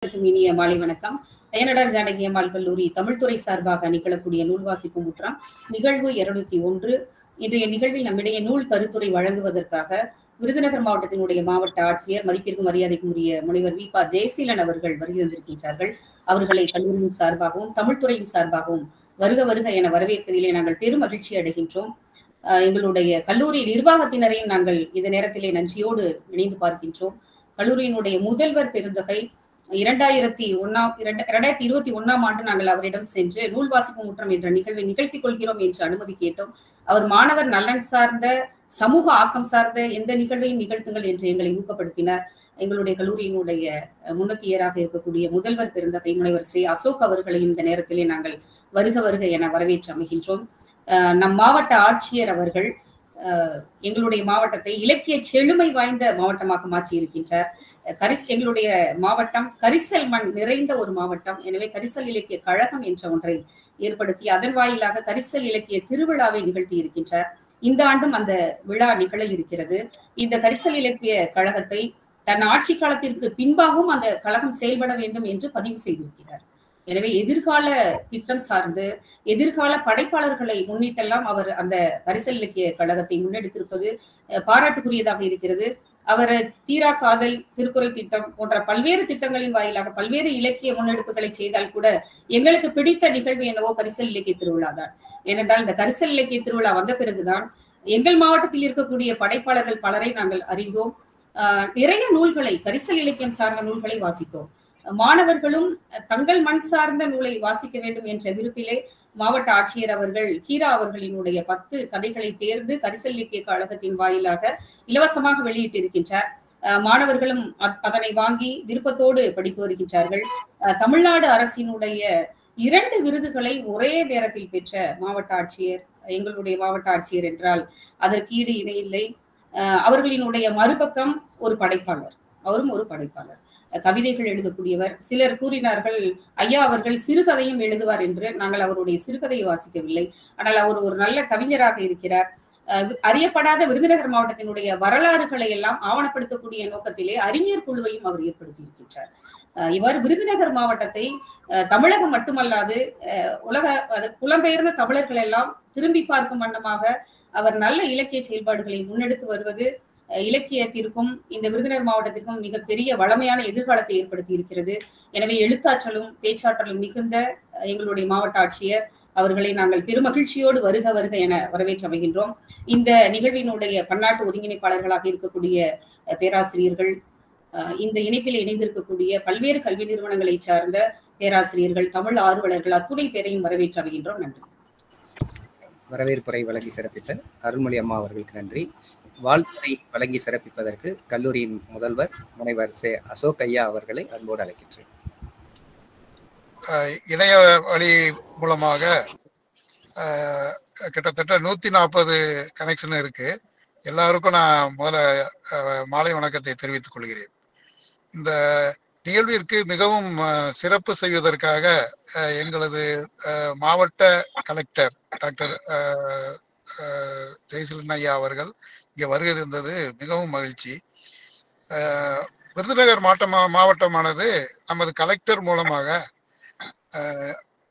இனிய மாலை வணக்கம். அய்யனார் ஜானகி அம்மாள் கல்லூரி தமிழ்துறை சார்பாக நிகழக்கூடிய நூல் வாசிப்பு முற்றம் நிகழ்வு 201. இன்றைய நிகழ்வில் நம்மிடையே நூல் கருத்துரை வழங்குவதற்காக விருதுநகர் மாவட்டத்தினுடைய மாவட்ட ஆட்சியர் மதிப்பிற்கும் மரியாதைக்கும் உரிய முனைவர் வி.பா. ஜெயசீலன் அவர்கள் வருகை தந்திருக்கின்றார்கள். அவர்களை கல்லூரியின் சார்பாகவும் தமிழ்துறையின் சார்பாகவும் வருக வருக என வரவேற்பதிலே நாங்கள் பெரும் மகிழ்ச்சி அடைகின்றோம். எங்களுடைய கல்லூரி நிர்வாகத்தினரையும் நாங்கள் இந்த நேரத்திலே நன்றியோடு இணைந்து பார்க்கின்றோம். கல்லூரியினுடைய முதல்வர் பெருந்தகை 2021 ஆண்டு நாங்கள் அவரிடம் சென்று நூல் வாசிப்பு முற்றம் என்ற நிகழ்வை நிகழ்த்திக் கொள்கிறோம் என்று அனுமதி கேட்டோம். அவர் மாணவர் நலன் சார்ந்த சமூக ஆக்கம் சார்ந்த எந்த நிகழ்வையும் நிகழ்த்துங்கள் என்று எங்களை ஊக்கப்படுத்தினார். எங்களுடைய கல்லூரியினுடைய முன்னத்தியராக இருக்கக்கூடிய முதல்வர் பெருந்தகை முனைவர் சே. அசோக் அவர்களையும் இந்த நேரத்திலே நாங்கள் வருக வருக என வரவேற்று அமைகின்றோம். நம் மாவட்ட ஆட்சியர் அவர்கள் எங்களுடைய மாவட்டத்தை இலக்கிய செழுமை வாய்ந்த மாவட்டமாக மாற்றி இருக்கின்றார். எங்களுடைய மாவட்டம் கரிசல் மண் நிறைந்த ஒரு மாவட்டம். எனவே கரிசல் இலக்கிய கழகம் என்ற ஒன்றை ஏற்படுத்தி அதன் வாயிலாக கரிசல் இலக்கிய திருவிழாவை நிகழ்த்தி இருக்கின்றார். இந்த ஆண்டும் அந்த விழா நிகழ இருக்கிறது. இந்த கரிசல் இலக்கிய கழகத்தை தன் ஆட்சி காலத்திற்கு பின்பாகவும் அந்த கழகம் செயல்பட வேண்டும் என்று பதிவு செய்திருக்கிறார். எனவே எதிர்கால திட்டம் சார்ந்து எதிர்கால படைப்பாளர்களை முன்னிட்டெல்லாம் அவர் அந்த கரிசல் இலக்கிய கழகத்தை முன்னெடுத்திருப்பது பாராட்டுக்குரியதாக இருக்கிறது. அவர் தீரா காதல், திருக்குறள் திட்டம் போன்ற பல்வேறு திட்டங்களின் வாயிலாக பல்வேறு இலக்கிய முன்னெடுப்புகளை செய்தால் கூட எங்களுக்கு பிடித்த நிகழ்வு என்னவோ கரிசல் இலக்கிய திருவிழா தான். ஏனென்றால் இந்த கரிசல் இலக்கிய திருவிழா வந்த பிறகுதான் எங்கள் மாவட்டத்தில் இருக்கக்கூடிய படைப்பாளர்கள் பலரை நாங்கள் அறிந்தோம். நிறைய நூல்களை கரிசல் இலக்கியம் சார்ந்த நூல்களை வாசித்தோம். மாணவர்களும் தங்கள் மண் சார்ந்த நூலை வாசிக்க வேண்டும் என்ற விருப்பிலே மாவட்ட ஆட்சியர் அவர்கள் கீரா அவர்களினுடைய 10 கதைகளை தேர்ந்து கரிசல் இலக்கிய கழகத்தின் வாயிலாக இலவசமாக வெளியிட்டிருக்கின்றார். மாணவர்களும் அதனை வாங்கி விருப்பத்தோடு படித்து வருகின்றார்கள். தமிழ்நாடு அரசினுடைய 2 விருதுகளை ஒரே நேரத்தில் பெற்ற மாவட்ட ஆட்சியர் எங்களுடைய மாவட்ட ஆட்சியர் என்றால் அதற்கு ஈடு இணையில்லை. அவர்களினுடைய மறுபக்கம் ஒரு படைப்பாளர், அவரும் ஒரு படைப்பாளர், கவிதைகள் எழுதக்கூடியவர். சிலர் கூறினார்கள் ஐயா அவர்கள் சிறுகதையும் எழுதுவார் என்று. நாங்கள் அவருடைய சிறுகதையை வாசிக்கவில்லை. ஆனால் அவர் ஒரு நல்ல கவிஞராக இருக்கிறார். அறியப்படாத விருதுநகர் மாவட்டத்தினுடைய வரலாறுகளை எல்லாம் ஆவணப்படுத்தக்கூடிய நோக்கத்திலே அறிஞர் குழுவையும் அவர் ஏற்படுத்தி இருக்கின்றார். இவ்வாறு விருதுநகர் மாவட்டத்தை தமிழகம் மட்டுமல்லாது உலக புலம்பெயர்ந்த தமிழர்கள் எல்லாம் திரும்பி பார்க்கும் வண்ணமாக அவர் நல்ல இலக்கிய செயல்பாடுகளை முன்னெடுத்து வருவது இலக்கியத்திற்கும் இந்த விருதுநகர் மாவட்டத்திற்கும் மிகப்பெரிய வளமையான எதிர்காலத்தை ஏற்படுத்தி இருக்கிறது. எனவே எழுத்தாற்றலும் பேச்சாற்றலும் மிகுந்த எங்களுடைய மாவட்ட ஆட்சியர் அவர்களை நாங்கள் பெருமகிழ்ச்சியோடு வருக வருக என வரவேற்று அமைகின்றோம். இந்த நிகழ்வினுடைய பன்னாட்டு ஒருங்கிணைப்பாளர்களாக இருக்கக்கூடிய பேராசிரியர்கள், இந்த இணைப்பில் இணைந்திருக்கக்கூடிய பல்வேறு கல்வி நிறுவனங்களை சார்ந்த பேராசிரியர்கள், தமிழ் ஆர்வலர்கள் அத்துணை பேரையும் வரவேற்று அமைகின்றோம். நன்றி. வரவேற்புரை வழங்கி சிறப்பித்த அருள்மொழி அம்மா அவர்களுக்கு நன்றி. வாழ்த்துறை வழங்கி சிறப்பிப்பதற்கு கல்லூரியின் முதல்வர் முனைவர் சே. அசோக் ஐயா அவர்களை அன்போடு அழைக்கின்றேன். இணைய வழி மூலமாக கிட்டத்தட்ட 140 கனெக்ஷன் இருக்கு. எல்லாருக்கும் நான் முதல்ல மாலை வணக்கத்தை தெரிவித்துக் கொள்கிறேன். இந்த நிகழ்விற்கு மிகவும் சிறப்பு செய்வதற்காக எங்களது மாவட்ட கலெக்டர் டாக்டர் ஜெயசீலன் ஐயா அவர்கள் இங்கே வருகை இருந்தது மிகவும் மகிழ்ச்சி. விருதுநகர் மாவட்டமானது நமது கலெக்டர் மூலமாக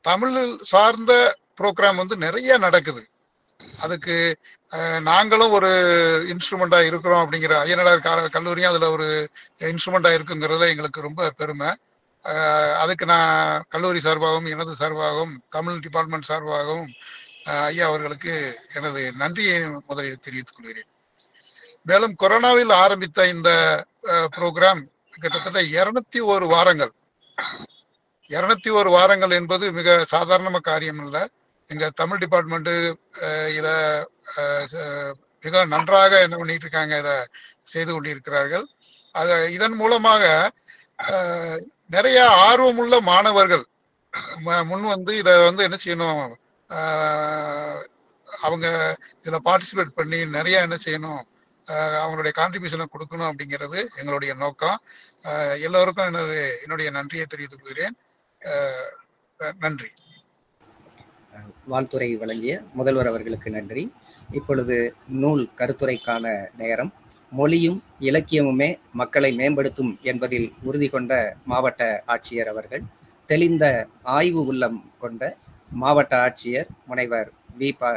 தமிழ் சார்ந்த ப்ரோக்ராம் நிறைய நடக்குது. அதுக்கு நாங்களும் ஒரு இன்ஸ்ட்ருமெண்டா இருக்கிறோம் அப்படிங்கிற அய்யனார் கல்லூரியும் அதுல ஒரு இன்ஸ்ட்ருமெண்டா இருக்குங்கிறதுல எங்களுக்கு ரொம்ப பெருமை. அதுக்கு நான் கல்லூரி சார்பாகவும் எனது சார்பாகவும் தமிழ் டிபார்ட்மெண்ட் சார்பாகவும் ஐயா அவர்களுக்கு எனது நன்றியை முதலில் தெரிவித்துக் கொள்கிறேன். மேலும் கொரோனாவில் ஆரம்பித்த இந்த ப்ரோக்ராம் கிட்டத்தட்ட 201 வாரங்கள் 201 வாரங்கள் என்பது மிக சாதாரண காரியம் இல்லை. எங்க தமிழ் டிபார்ட்மெண்ட் இத மிக நன்றாக என்ன பண்ணிட்டு இருக்காங்க, இதை செய்து கொண்டிருக்கிறார்கள். இதன் மூலமாக நிறைய ஆர்வமுள்ள மாணவர்கள் முன் வந்து இதை என்ன செய்யணும், அவங்க இதுல பார்ட்டிசிபேட் பண்ணி நிறைய என்ன செய்யணும், அவங்களுடைய கான்ட்ரிபியூஷனை கொடுக்கணும் அப்படிங்கிறது எங்களுடைய நோக்கம். எல்லோருக்கும் என்னுடைய நன்றியை தெரிவித்துக் கொள்கிறேன். நன்றி. வாழ்த்துறை வழங்கிய முதல்வர் அவர்களுக்கு நன்றி. இப்பொழுது நூல் கருத்துரைக்கான நேரம். மொழியும் இலக்கியமுமே மக்களை மேம்படுத்தும் என்பதில் உறுதி கொண்ட மாவட்ட ஆட்சியர் அவர்கள் தெளிந்த ஆய்வு உள்ளம் கொண்ட மாவட்ட ஆட்சியர் முனைவர் வி.ப.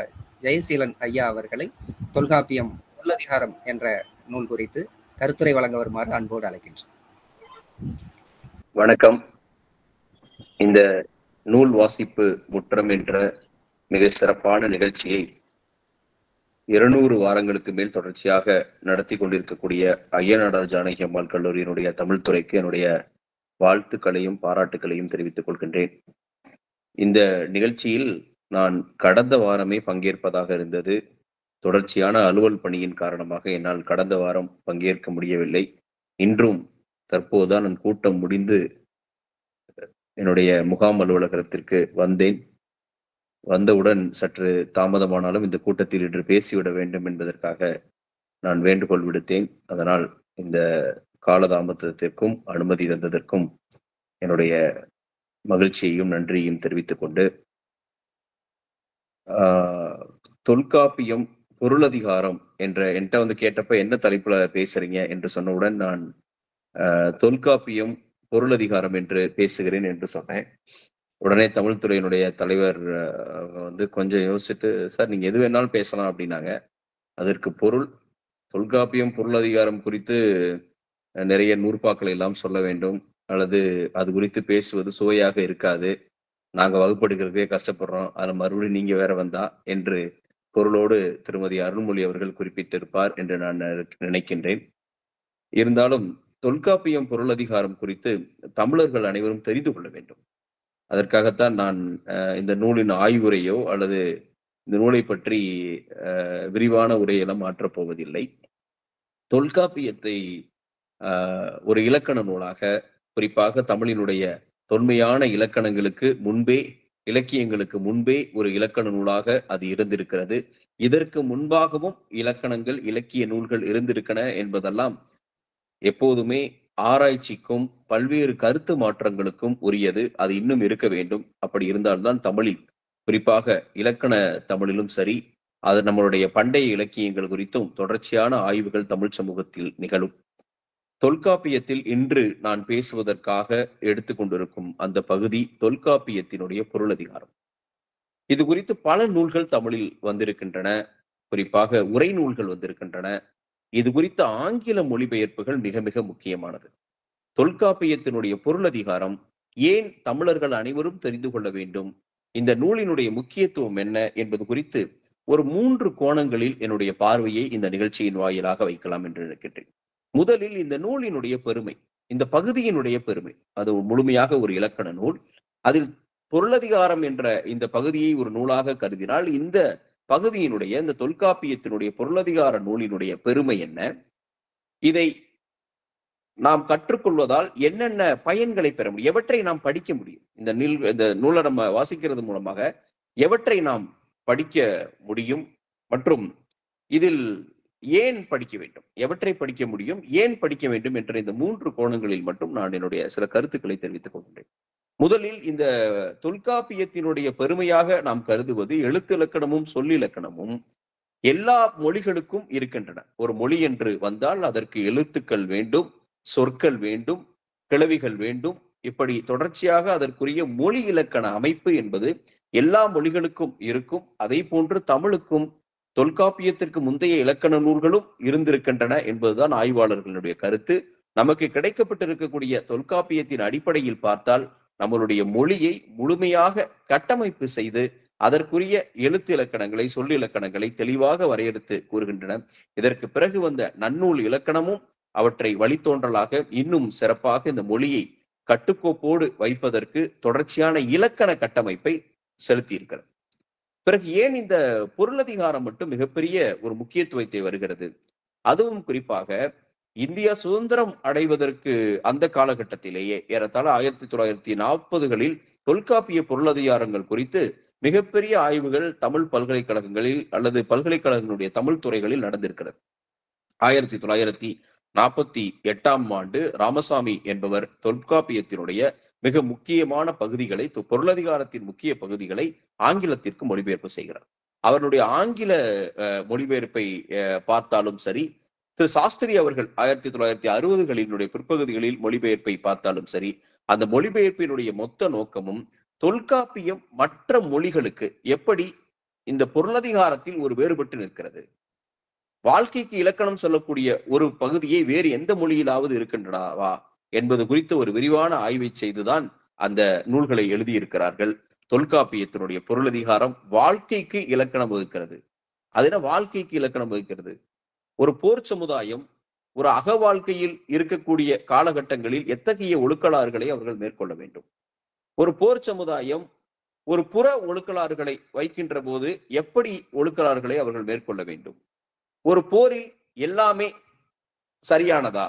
ஜெயசீலன் ஐயா அவர்களை தொல்காப்பியம் பொருளதிகாரம் என்ற நூல் குறித்து கருத்துரை வழங்க வருமாறு அன்போடு அழைக்கின்றேன். வணக்கம். இந்த நூல் வாசிப்பு முற்றம் என்ற மிக சிறப்பான நிகழ்ச்சியை 200 வாரங்களுக்கு மேல் தொடர்ச்சியாக நடத்தி கொண்டிருக்கக்கூடிய ஐயனாடார் ஜானகி அம்மாள் கல்லூரியினுடைய தமிழ் துறைக்கு என்னுடைய வாழ்த்துக்களையும் பாராட்டுக்களையும் தெரிவித்துக் கொள்கின்றேன். இந்த நிகழ்ச்சியில் நான் கடந்த வாரமே பங்கேற்பதாக இருந்தது. தொடர்ச்சியான அலுவல் பணியின் காரணமாக என்னால் கடந்த வாரம் பங்கேற்க முடியவில்லை. இன்றும் தற்போதுதான் நான் கூட்டம் முடிந்து என்னுடைய முகாம் அலுவலகத்திற்கு வந்தேன். வந்தவுடன் சற்று தாமதமானாலும் இந்த கூட்டத்தில் இன்று பேசிவிட வேண்டும் என்பதற்காக நான் வேண்டுகோள் விடுத்தேன். அதனால் இந்த காலதாமதத்திற்கும் அனுமதி தந்ததற்கும் என்னுடைய மகிழ்ச்சியையும் நன்றியையும் தெரிவித்துக் கொண்டு, தொல்காப்பியம் பொருளதிகாரம் என்ற என்கிட்ட கேட்டப்ப என்ன தலைப்புல பேசுறீங்க என்று சொன்னவுடன் நான் தொல்காப்பியம் பொருளதிகாரம் என்று பேசுகிறேன் என்று சொன்னேன். உடனே தமிழ் துறையினுடைய தலைவர் கொஞ்சம் யோசிச்சுட்டு, சார் நீங்க எது வேணாலும் பேசலாம் அப்படின்னாங்க. அதற்கு பொருள், தொல்காப்பியம் பொருளதிகாரம் குறித்து நிறைய நூற்பாக்களை எல்லாம் சொல்ல வேண்டும், அல்லது அது குறித்து பேசுவது சுவையாக இருக்காது, நாங்க வகுப்படுகிறதே கஷ்டப்படுறோம், அதில் மறுபடியும் நீங்க வேற வந்தா என்று பொருளோடு திருமதி அருள்மொழி அவர்கள் குறிப்பிட்டிருப்பார் என்று நான் நினைக்கின்றேன். இருந்தாலும் தொல்காப்பியம் பொருளதிகாரம் குறித்து தமிழர்கள் அனைவரும் தெரிந்து கொள்ள வேண்டும். அதற்காகத்தான் நான் இந்த நூலின் ஆய்வுரையோ அல்லது இந்த நூலை பற்றி விரிவான உரையெல்லாம் மாற்றப் போவதில்லை. தொல்காப்பியத்தை ஒரு இலக்கண நூலாக, குறிப்பாக தமிழினுடைய தொன்மையான இலக்கணங்களுக்கு முன்பே, இலக்கியங்களுக்கு முன்பே ஒரு இலக்கண நூலாக அது இருந்திருக்கிறது. இதற்கு முன்பாகவும் இலக்கணங்கள், இலக்கிய நூல்கள் இருந்திருக்கின்றன என்பதெல்லாம் எப்போதுமே ஆராய்ச்சிக்கும் பல்வேறு கருத்து மாற்றங்களுக்கும் உரியது. அது இன்னும் இருக்க வேண்டும். அப்படி இருந்தால்தான் தமிழில், குறிப்பாக இலக்கண தமிழிலும் சரி, அது நம்மளுடைய பண்டைய இலக்கியங்கள் குறித்தும் தொடர்ச்சியான ஆய்வுகள் தமிழ் சமூகத்தில் நிகழும். தொல்காப்பியத்தில் இன்று நான் பேசுவதற்காக எடுத்துக்கொண்டிருக்கும் அந்த பகுதி தொல்காப்பியத்தினுடைய பொருளதிகாரம். இது குறித்து பல நூல்கள் தமிழில் வந்திருக்கின்றன, குறிப்பாக உரை நூல்கள் வந்திருக்கின்றன. இது குறித்த ஆங்கில மொழிபெயர்ப்புகள் மிக மிக முக்கியமானது. தொல்காப்பியத்தினுடைய பொருளதிகாரம் ஏன் தமிழர்கள் அனைவரும் தெரிந்து கொள்ள வேண்டும், இந்த நூலினுடைய முக்கியத்துவம் என்ன என்பது குறித்து ஒரு 3 கோணங்களில் என்னுடைய பார்வையை இந்த நிகழ்ச்சியின் வாயிலாக வைக்கலாம் என்று நினைக்கின்றேன். முதலில் இந்த நூலினுடைய பெருமை, இந்த பகுதியினுடைய பெருமை. அது முழுமையாக ஒரு இலக்கண நூல். அதில் பொருளதிகாரம் என்ற இந்த பகுதியை ஒரு நூலாக கருதினால், இந்த பகுதியினுடைய, இந்த தொல்காப்பியத்தினுடைய பொருளதிகார நூலினுடைய பெருமை என்ன, இதை நாம் கற்றுக்கொள்வதால் என்னென்ன பயன்களை பெற முடியும், எவற்றை நாம் படிக்க முடியும், இந்த நூலை நம்ம வாசிக்கிறது மூலமாக எவற்றை நாம் படிக்க முடியும், மற்றும் இதில் ஏன் படிக்க வேண்டும், எவற்றை படிக்க முடியும், ஏன் படிக்க வேண்டும் என்ற இந்த 3 கோணங்களில் மட்டும் நான் என்னுடைய சில கருத்துக்களை தெரிவித்துக் கொள்கின்றேன். முதலில் இந்த தொல்காப்பியத்தினுடைய பெருமையாக நாம் கருதுவது எழுத்து இலக்கணமும் சொல்லிலக்கணமும் எல்லா மொழிகளுக்கும் இருக்கின்றன. ஒரு மொழி என்று வந்தால் அதற்கு எழுத்துக்கள் வேண்டும், சொற்கள் வேண்டும், கிளவிகள் வேண்டும். இப்படி தொடர்ச்சியாக அதற்குரிய மொழி இலக்கண அமைப்பு என்பது எல்லா மொழிகளுக்கும் இருக்கும். அதே போன்று தமிழுக்கும் தொல்காப்பியத்திற்கு முந்தைய இலக்கண நூல்களும் இருந்திருக்கின்றன என்பதுதான் ஆய்வாளர்களுடைய கருத்து. நமக்கு கிடைக்கப்பட்டிருக்கக்கூடிய தொல்காப்பியத்தின் அடிப்படையில் பார்த்தால் நம்மளுடைய மொழியை முழுமையாக கட்டமைப்பு செய்து அதற்குரிய எழுத்து இலக்கணங்களை, சொல்லிலக்கணங்களை தெளிவாக வரையறுத்து கூறுகின்றன. இதற்கு பிறகு வந்த நன்னூல் இலக்கணமும் அவற்றை வழித்தோன்றலாக இன்னும் சிறப்பாக இந்த மொழியை கட்டுக்கோப்போடு வைப்பதற்கு தொடர்ச்சியான இலக்கண கட்டமைப்பை செலுத்தி இருக்கிறது. பிறகு ஏன் இந்த பொருளதிகாரம் மட்டும் மிகப்பெரிய ஒரு முக்கியத்துவத்தை வருகிறது, அதுவும் குறிப்பாக இந்தியா சுதந்திரம் அடைவதற்கு அந்த காலகட்டத்திலேயே ஏறத்தாழ 1940களில் தொல்காப்பிய பொருளதிகாரங்கள் குறித்து மிகப்பெரிய ஆய்வுகள் தமிழ் பல்கலைக்கழகங்களில் அல்லது பல்கலைக்கழகங்களுடைய தமிழ் துறைகளில் நடந்திருக்கிறது. 1948ஆம் ஆண்டு ராமசாமி என்பவர் தொல்காப்பியத்தினுடைய மிக முக்கியமான பகுதிகளை, பொருளதிகாரத்தின் முக்கிய பகுதிகளை ஆங்கிலத்திற்கு மொழிபெயர்ப்பு செய்கிறார். அவருடைய ஆங்கில மொழிபெயர்ப்பை பார்த்தாலும் சரி, திரு சாஸ்திரி அவர்கள் 1960களினுடைய பிற்பகுதிகளில் மொழிபெயர்ப்பை பார்த்தாலும் சரி, அந்த மொழிபெயர்ப்பினுடைய மொத்த நோக்கமும் தொல்காப்பியம் மற்ற மொழிகளுக்கு எப்படி இந்த பொருளதிகாரத்தில் ஒரு வேறுபட்டு நிற்கிறது, வாழ்க்கைக்கு இலக்கணம் சொல்லக்கூடிய ஒரு பகுதியை வேறு எந்த மொழியிலாவது இருக்கின்றனவா என்பது குறித்து ஒரு விரிவான ஆய்வை செய்துதான் அந்த நூல்களை எழுதியிருக்கிறார்கள். தொல்காப்பியத்தினுடைய பொருளதிகாரம் வாழ்க்கைக்கு இலக்கணம் வகுக்கிறது. அது என்ன வாழ்க்கைக்கு இலக்கணம் வகுக்கிறது? ஒரு போர் சமுதாயம் ஒரு அக வாழ்க்கையில் இருக்கக்கூடிய காலகட்டங்களில் எத்தகைய ஒழுக்கலாறுகளை அவர்கள் மேற்கொள்ள வேண்டும், ஒரு போர் சமுதாயம் ஒரு புற ஒழுக்கலாறுகளை வைக்கின்ற போது எப்படி ஒழுக்கலாறுகளை அவர்கள் மேற்கொள்ள வேண்டும், ஒரு போரில் எல்லாமே சரியானதா?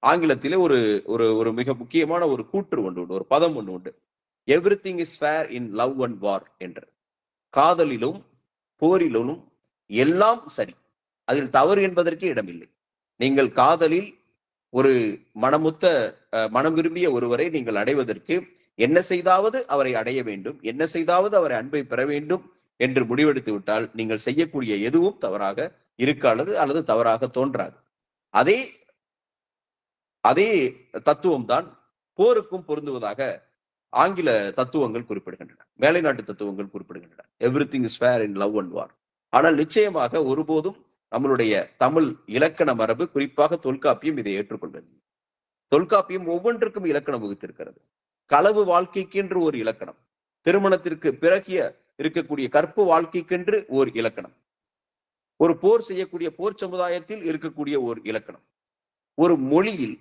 ஆங்கிலத்திலே ஒரு ஒரு ஒரு மிக முக்கியமான ஒரு கூற்று ஒன்று உண்டு, ஒரு பதம் ஒன்று உண்டு, everything is fair in love and war என்று. காதலிலும் போரிலும் எல்லாம் சரி, அதில் தவறு என்பதற்கு இடமில்லை. நீங்கள் காதலில் ஒரு மனம் விரும்பிய ஒருவரை நீங்கள் அடைவதற்கு என்ன செய்தாவது அவரை அடைய வேண்டும், என்ன செய்தாவது அவரை அன்பை பெற வேண்டும் என்று முடிவெடுத்து விட்டால் நீங்கள் செய்யக்கூடிய எதுவும் தவறாக இருக்காது அல்லது தவறாக தோன்றாது. அதே தத்துவம் தான் போருக்கும் பொருந்துவதாக ஆங்கில தத்துவங்கள் குறிப்பிடுகின்றன, மேலை நாட்டு தத்துவங்கள் குறிப்பிடுகின்றன. Everything is fair in love and war. ஆனால் நிச்சயமாக ஒருபோதும் நம்மளுடைய தமிழ் இலக்கண மரபு, குறிப்பாக தொல்காப்பியம் இதை ஏற்றுக்கொள்கிறது. தொல்காப்பியம் ஒவ்வொன்றுக்கும் இலக்கணம் வகுத்திருக்கிறது. களவு வாழ்க்கைக்கென்று ஒரு இலக்கணம், திருமணத்திற்கு பிறகு இருக்கக்கூடிய கற்பு வாழ்க்கைக்கென்று ஒரு இலக்கணம், ஒரு போர் செய்யக்கூடிய போர் சமுதாயத்தில் இருக்கக்கூடிய ஒரு இலக்கணம், ஒரு மொழியில்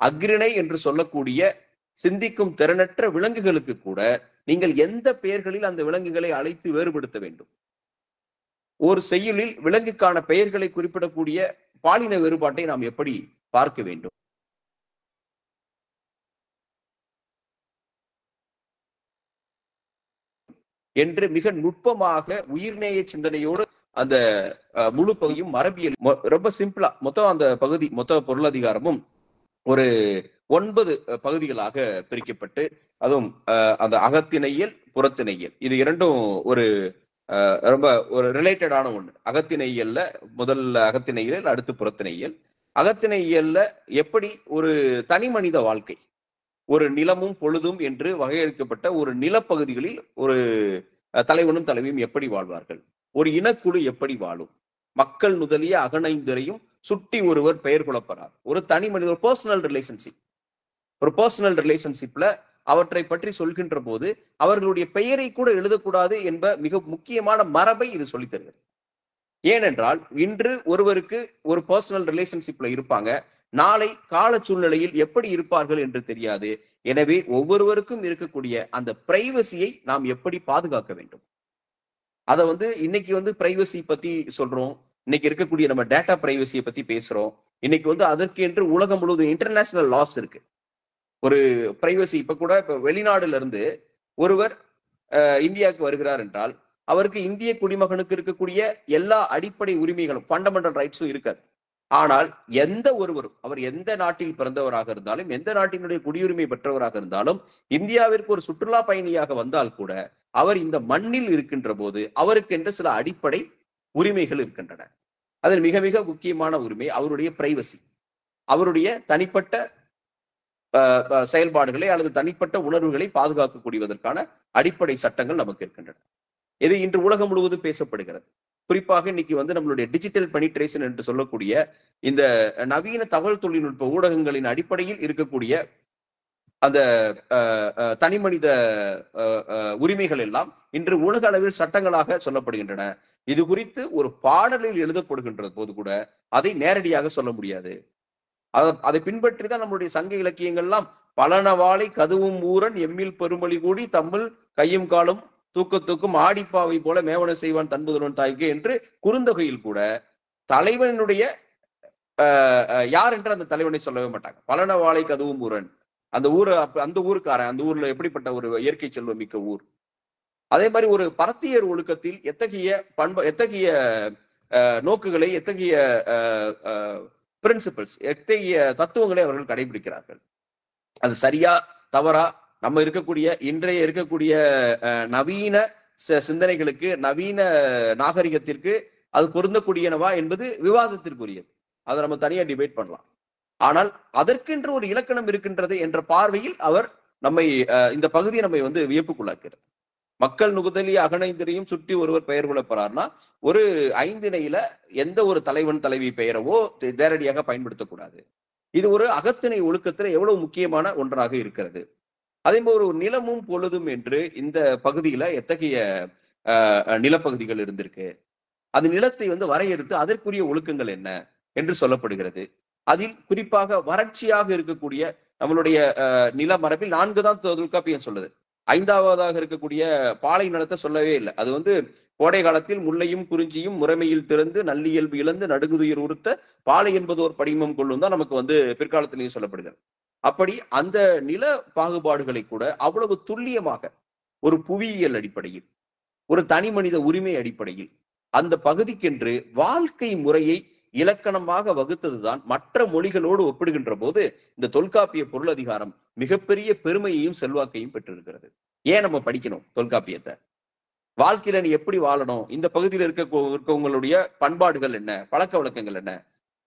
அக்ரிணை என்று சொல்லக்கூடிய சிந்திக்கும் திறனற்ற விலங்குகளுக்கு கூட நீங்கள் எந்த பெயர்களில் அந்த விலங்குகளை அழைத்து வேறுபடுத்த வேண்டும், ஒரு செய்யுளில் விலங்குக்கான பெயர்களை குறிப்பிடக்கூடிய பாலின வேறுபாட்டை நாம் எப்படி பார்க்க வேண்டும் என்று மிக நுட்பமாக உயிர்நேய சிந்தனையோடு அந்த முழு பகுதியும் மரபியல் ரொம்ப சிம்பிளா மொத்த பொருளதிகாரமும் ஒரு 9 பகுதிகளாக பிரிக்கப்பட்டு, அதுவும் அந்த அகத்திணையியல் புறத்திணையியல் இது இரண்டும் ஒரு ரொம்ப ஒரு ரிலேட்டடான ஒண்ணு. அகத்திணையியல்ல முதல்ல அகத்திணையியல், அடுத்து புறத்திணையியல். அகத்திணையியல்ல எப்படி ஒரு தனி மனித வாழ்க்கை, ஒரு நிலமும் பொழுதும் என்று வகையறுக்கப்பட்ட ஒரு நிலப்பகுதிகளில் ஒரு தலைவனும் தலைவியும் எப்படி வாழ்வார்கள், ஒரு இனக்குழு எப்படி வாழும், மக்கள் முதலிய அகனைந்தரையும் சுட்டி ஒருவர் பெயர் குழப்பறார், ஒரு தனி மனித ஒரு பர்சனல் ரிலேஷன்ஷிப்ல அவற்றை பற்றி சொல்கின்ற போது அவர்களுடைய பெயரை கூட எழுதக்கூடாது என்ப மிக முக்கியமான மரபை இது சொல்லித் தருகிறது. ஏனென்றால் இன்று ஒருவருக்கு ஒரு பர்சனல் ரிலேஷன்ஷிப்ல இருப்பாங்க, நாளை கால சூழ்நிலையில் எப்படி இருப்பார்கள் என்று தெரியாது. எனவே ஒவ்வொருவருக்கும் இருக்கக்கூடிய அந்த பிரைவசியை நாம் எப்படி பாதுகாக்க வேண்டும், அதை இன்னைக்கு பிரைவசி பத்தி சொல்றோம், இன்னைக்கு இருக்கக்கூடிய நம்ம டேட்டா பிரைவசியை பத்தி பேசுறோம். இன்னைக்கு அதற்கு என்று உலகம் முழுவதும் இன்டர்நேஷனல் லாஸ் இருக்கு. ஒரு பிரைவசி இப்ப வெளிநாடுல இருந்து ஒருவர் இந்தியாவுக்கு வருகிறார் என்றால் அவருக்கு இந்திய குடிமகனுக்கு இருக்கக்கூடிய எல்லா அடிப்படை உரிமைகளும் ஃபண்டமெண்டல் ரைட்ஸும் இருக்காது. ஆனால் எந்த ஒருவரும் அவர் எந்த நாட்டில் பிறந்தவராக இருந்தாலும், எந்த நாட்டினுடைய குடியுரிமை பெற்றவராக இருந்தாலும், இந்தியாவிற்கு ஒரு சுற்றுலா பயணியாக வந்தால் கூட அவர் இந்த மண்ணில் இருக்கின்ற போது அவருக்கு என்று சில அடிப்படை உரிமைகள் இருக்கின்றன. அதில் மிக மிக முக்கியமான உரிமை அவருடைய பிரைவசி, அவருடைய தனிப்பட்ட செயல்பாடுகளை அல்லது தனிப்பட்ட உணர்வுகளை பாதுகாக்கக்கூடியதற்கான அடிப்படை சட்டங்கள் நமக்கு இருக்கின்றன. இது இன்று உலகம் முழுவதும் பேசப்படுகிறது. குறிப்பாக இன்னைக்கு நம்மளுடைய டிஜிட்டல் பெனிட்ரேஷன் என்று சொல்லக்கூடிய இந்த நவீன தகவல் தொழில்நுட்ப ஊடகங்களின் அடிப்படையில் இருக்கக்கூடிய அந்த தனிமனித உரிமைகள் எல்லாம் இன்று உலக அளவில் சட்டங்களாக சொல்லப்படுகின்றன. இது குறித்து ஒரு பாடலில் எழுதப்படுகின்ற போது கூட அதை நேரடியாக சொல்ல முடியாது. அதை பின்பற்றி தான் நம்மளுடைய சங்க இலக்கியங்கள்லாம் பலனவாளை கதுவும் ஊரன் எம்மில் பெருமொழி கூடி தம்மில் கையும் காலும் தூக்கத்துக்கும் ஆடிப்பாவை போல மேவன செய்வான் தன்புதல்வன் தாய்க்கு என்று குறுந்தொகையில் கூட தலைவனுடைய யார் என்று அந்த தலைவனை சொல்லவே மாட்டாங்க. பலனவாளை கதுவும் ஊரன், அந்த ஊருக்காரன், அந்த ஊர்ல எப்படிப்பட்ட ஒரு இயற்கை செல்வம் மிக்க ஊர். அதே மாதிரி ஒரு பரத்தியர் ஒழுக்கத்தில் எத்தகைய நோக்குகளை, எத்தகைய பிரின்சிபல்ஸ், எத்தகைய தத்துவங்களை அவர்கள் கடைபிடிக்கிறார்கள். அது சரியா தவறா, நம்ம இன்றைய இருக்கக்கூடிய நவீன சிந்தனைகளுக்கு, நவீன நாகரிகத்திற்கு அது பொருந்தக்கூடியனவா என்பது விவாதத்திற்குரியது. அதை நம்ம தனியா டிபேட் பண்ணலாம். ஆனால் அதற்கென்று ஒரு இலக்கணம் இருக்கின்றது என்ற பார்வையில் அவர் நம்மை இந்த பகுதியை நம்மை வந்து வியப்புக்குள்ளாக்கிறது. மக்கள் நுகுதலி அகனைந்தரையும் சுற்றி ஒருவர் பெயர் கொள்ளப்படுறார்னா ஒரு 5 இணையில எந்த ஒரு தலைவன் தலைவி பெயரவோ நேரடியாக பயன்படுத்தக்கூடாது. இது ஒரு அகத்திணை ஒழுக்கத்துல எவ்வளவு முக்கியமான ஒன்றாக இருக்கிறது. அதே போல ஒரு நிலமும் பொழுதும் என்று இந்த பகுதியில எத்தகைய நிலப்பகுதிகள் இருந்திருக்கு, அந்த நிலத்தை வந்து வரையறுத்து அதற்குரிய ஒழுக்கங்கள் என்ன என்று சொல்லப்படுகிறது. அதில் குறிப்பாக வறட்சியாக இருக்கக்கூடிய நம்மளுடைய நிலமரபில் 4 தான் தொல்காப்பியம் சொல்லுது. 5வதாக இருக்கக்கூடிய பாலை நிலத்தை சொல்லவே இல்லை. அது வந்து கோடை காலத்தில் முல்லையும் குறிஞ்சியும் முறைமையில் திறந்து நல்லியல்பு இழந்து நடுங்குதுயிர் உறுத்த பாலை என்பது ஒரு படிமம் கொள்ளும் தான் நமக்கு வந்து பிற்காலத்திலேயே சொல்லப்படுகிறது. அப்படி அந்த நில பாகுபாடுகளை கூட அவ்வளவு துல்லியமாக ஒரு புவியியல் அடிப்படையில், ஒரு தனி மனித உரிமை அடிப்படையில் அந்த பகுதிக்கென்று வாழ்க்கை முறையை இலக்கணமாக வகுத்ததுதான் மற்ற மொழிகளோடு ஒப்பிடுகின்ற போது இந்த தொல்காப்பிய பொருளதிகாரம் மிகப்பெரிய பெருமையையும் செல்வாக்கையும் பெற்றிருக்கிறது. ஏன் நம்ம படிக்கணும் தொல்காப்பியத்தை? வாழ்க்கையில நீ எப்படி வாழணும், இந்த பகுதியில் இருக்கவங்களுடைய பண்பாடுகள் என்ன, பழக்க வழக்கங்கள் என்ன,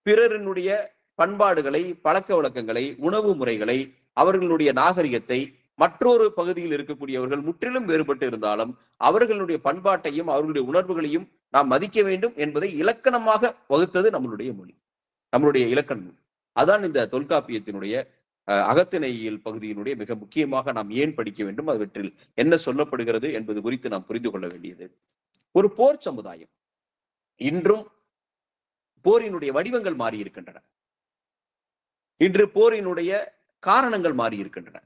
பிறரினுடைய பண்பாடுகளை, பழக்க வழக்கங்களை, உணவு முறைகளை, அவர்களுடைய நாகரிகத்தை மற்றொரு பகுதியில் இருக்கக்கூடியவர்கள் முற்றிலும் வேறுபட்டு இருந்தாலும் அவர்களுடைய பண்பாட்டையும் அவர்களுடைய உணர்வுகளையும் நாம் மதிக்க வேண்டும் என்பதை இலக்கணமாக வகுத்தது நம்மளுடைய மொழி, நம்மளுடைய இலக்கணம். அதான் இந்த தொல்காப்பியத்தினுடைய அகத்திணையியல் பகுதியினுடைய மிக முக்கியமாக நாம் ஏன் படிக்க வேண்டும், அவற்றில் என்ன சொல்லப்படுகிறது என்பது குறித்து நாம் புரிந்து கொள்ள வேண்டியது. ஒரு போர் சமுதாயம் இன்றும் போரினுடைய வடிவங்கள் மாறி இருக்கின்றன. இன்று போரினுடைய காரணங்கள் மாறி இருக்கின்றன.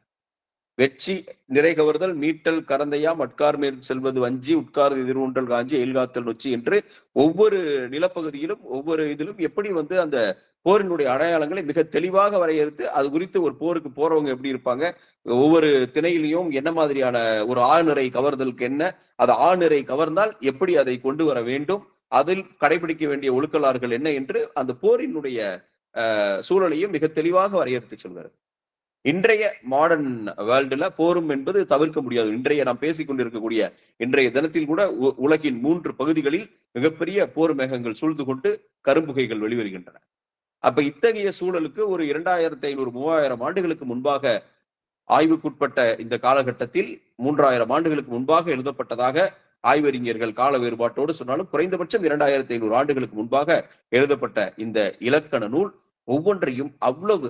வெற்றி நிறை கவர்தல் மீட்டல் கரந்தையாம் அட்கார் மேல் செல்வது வஞ்சி உட்கார்ந்து எதிர்வுண்டல் காஞ்சி எயில்காத்தல் நொச்சி என்று ஒவ்வொரு நிலப்பகுதியிலும் ஒவ்வொரு இதிலும் எப்படி வந்து அந்த போரினுடைய அடையாளங்களை மிக தெளிவாக வரையறுத்து அது குறித்து ஒரு போருக்கு போறவங்க எப்படி இருப்பாங்க, ஒவ்வொரு திணையிலையும் என்ன மாதிரியான ஒரு ஆழ்நிறை கவர்தலுக்கு என்ன, அது ஆழ்நிறை கவர்ந்தால் எப்படி அதை கொண்டு வர வேண்டும், அதில் கடைபிடிக்க வேண்டிய ஒழுக்கலாறுகள் என்ன என்று அந்த போரினுடைய சூழலையும் மிக தெளிவாக வரையறுத்து சொல்கிறார். இன்றைய மாடர்ன் வேர்ல்டுல போரும் என்பது தவிர்க்க முடியாது. இன்றைய நாம் பேசிக் கொண்டிருக்கக்கூடிய இன்றைய தினத்தில் கூட உலகின் 3 பகுதிகளில் மிகப்பெரிய போர் மேகங்கள் சூழ்ந்து கொண்டு கரும்புகைகள் வெளிவருகின்றன. அப்ப இத்தகைய சூழலுக்கு ஒரு 2500-3000 ஆண்டுகளுக்கு முன்பாக ஆய்வுக்குட்பட்ட இந்த காலகட்டத்தில் 3000 ஆண்டுகளுக்கு முன்பாக எழுதப்பட்டதாக ஆய்வறிஞர்கள் கால வேறுபாட்டோடு சொன்னாலும் குறைந்தபட்சம் 2500 ஆண்டுகளுக்கு முன்பாக எழுதப்பட்ட இந்த இலக்கண நூல் ஒவ்வொன்றையும் அவ்வளவு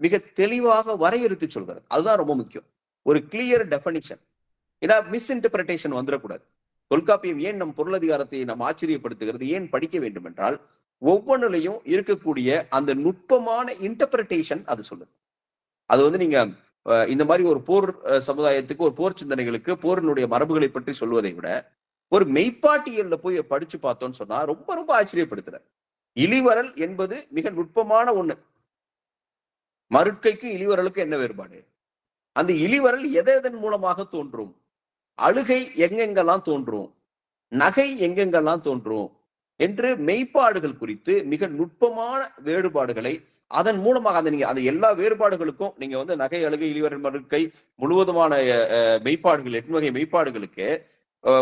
மிக தெளிவாக வரையறுத்து சொல்கிறது. அதுதான் ரொம்ப முக்கியம், ஒரு கிளியர் டெஃபினிஷன். ஏன்னா மிஸ்இன்டர்பிரேஷன் வந்துடக்கூடாது. தொல்காப்பியம் ஏன் நம் பொருளதிகாரத்தை நாம் ஆச்சரியப்படுத்துகிறது, ஏன் படிக்க வேண்டும் என்றால் ஒவ்வொன்றிலையும் இருக்கக்கூடிய அந்த நுட்பமான இன்டர்பிரேஷன் அது சொல்லுது. அது வந்து நீங்க இந்த மாதிரி ஒரு போர் சமுதாயத்துக்கு, ஒரு போர் சிந்தனைகளுக்கு போரினுடைய மரபுகளை பற்றி சொல்வதை விட ஒரு மெய்ப்பாட்டியல்ல போய் படிச்சு பார்த்தோம்னு சொன்னா ரொம்ப ரொம்ப ஆச்சரியப்படுத்துற. இளிவரல் என்பது மிக நுட்பமான ஒண்ணு. மருட்கைக்கு இளிவரலுக்கு என்ன வேறுபாடு? அந்த இளிவரல் எதன் மூலமாக தோன்றும், அழுகை எங்கெங்கெல்லாம் தோன்றும், நகை எங்கெங்கெல்லாம் தோன்றும் என்று மெய்ப்பாடுகள் குறித்து மிக நுட்பமான வேறுபாடுகளை அதன் மூலமாக அந்த எல்லா வேறுபாடுகளுக்கும் நீங்க வந்து நகை, அழுகை, இளிவரல், மருட்கை முழுவதுமான மெய்ப்பாடுகள் 8 வகை மெய்ப்பாடுகளுக்கு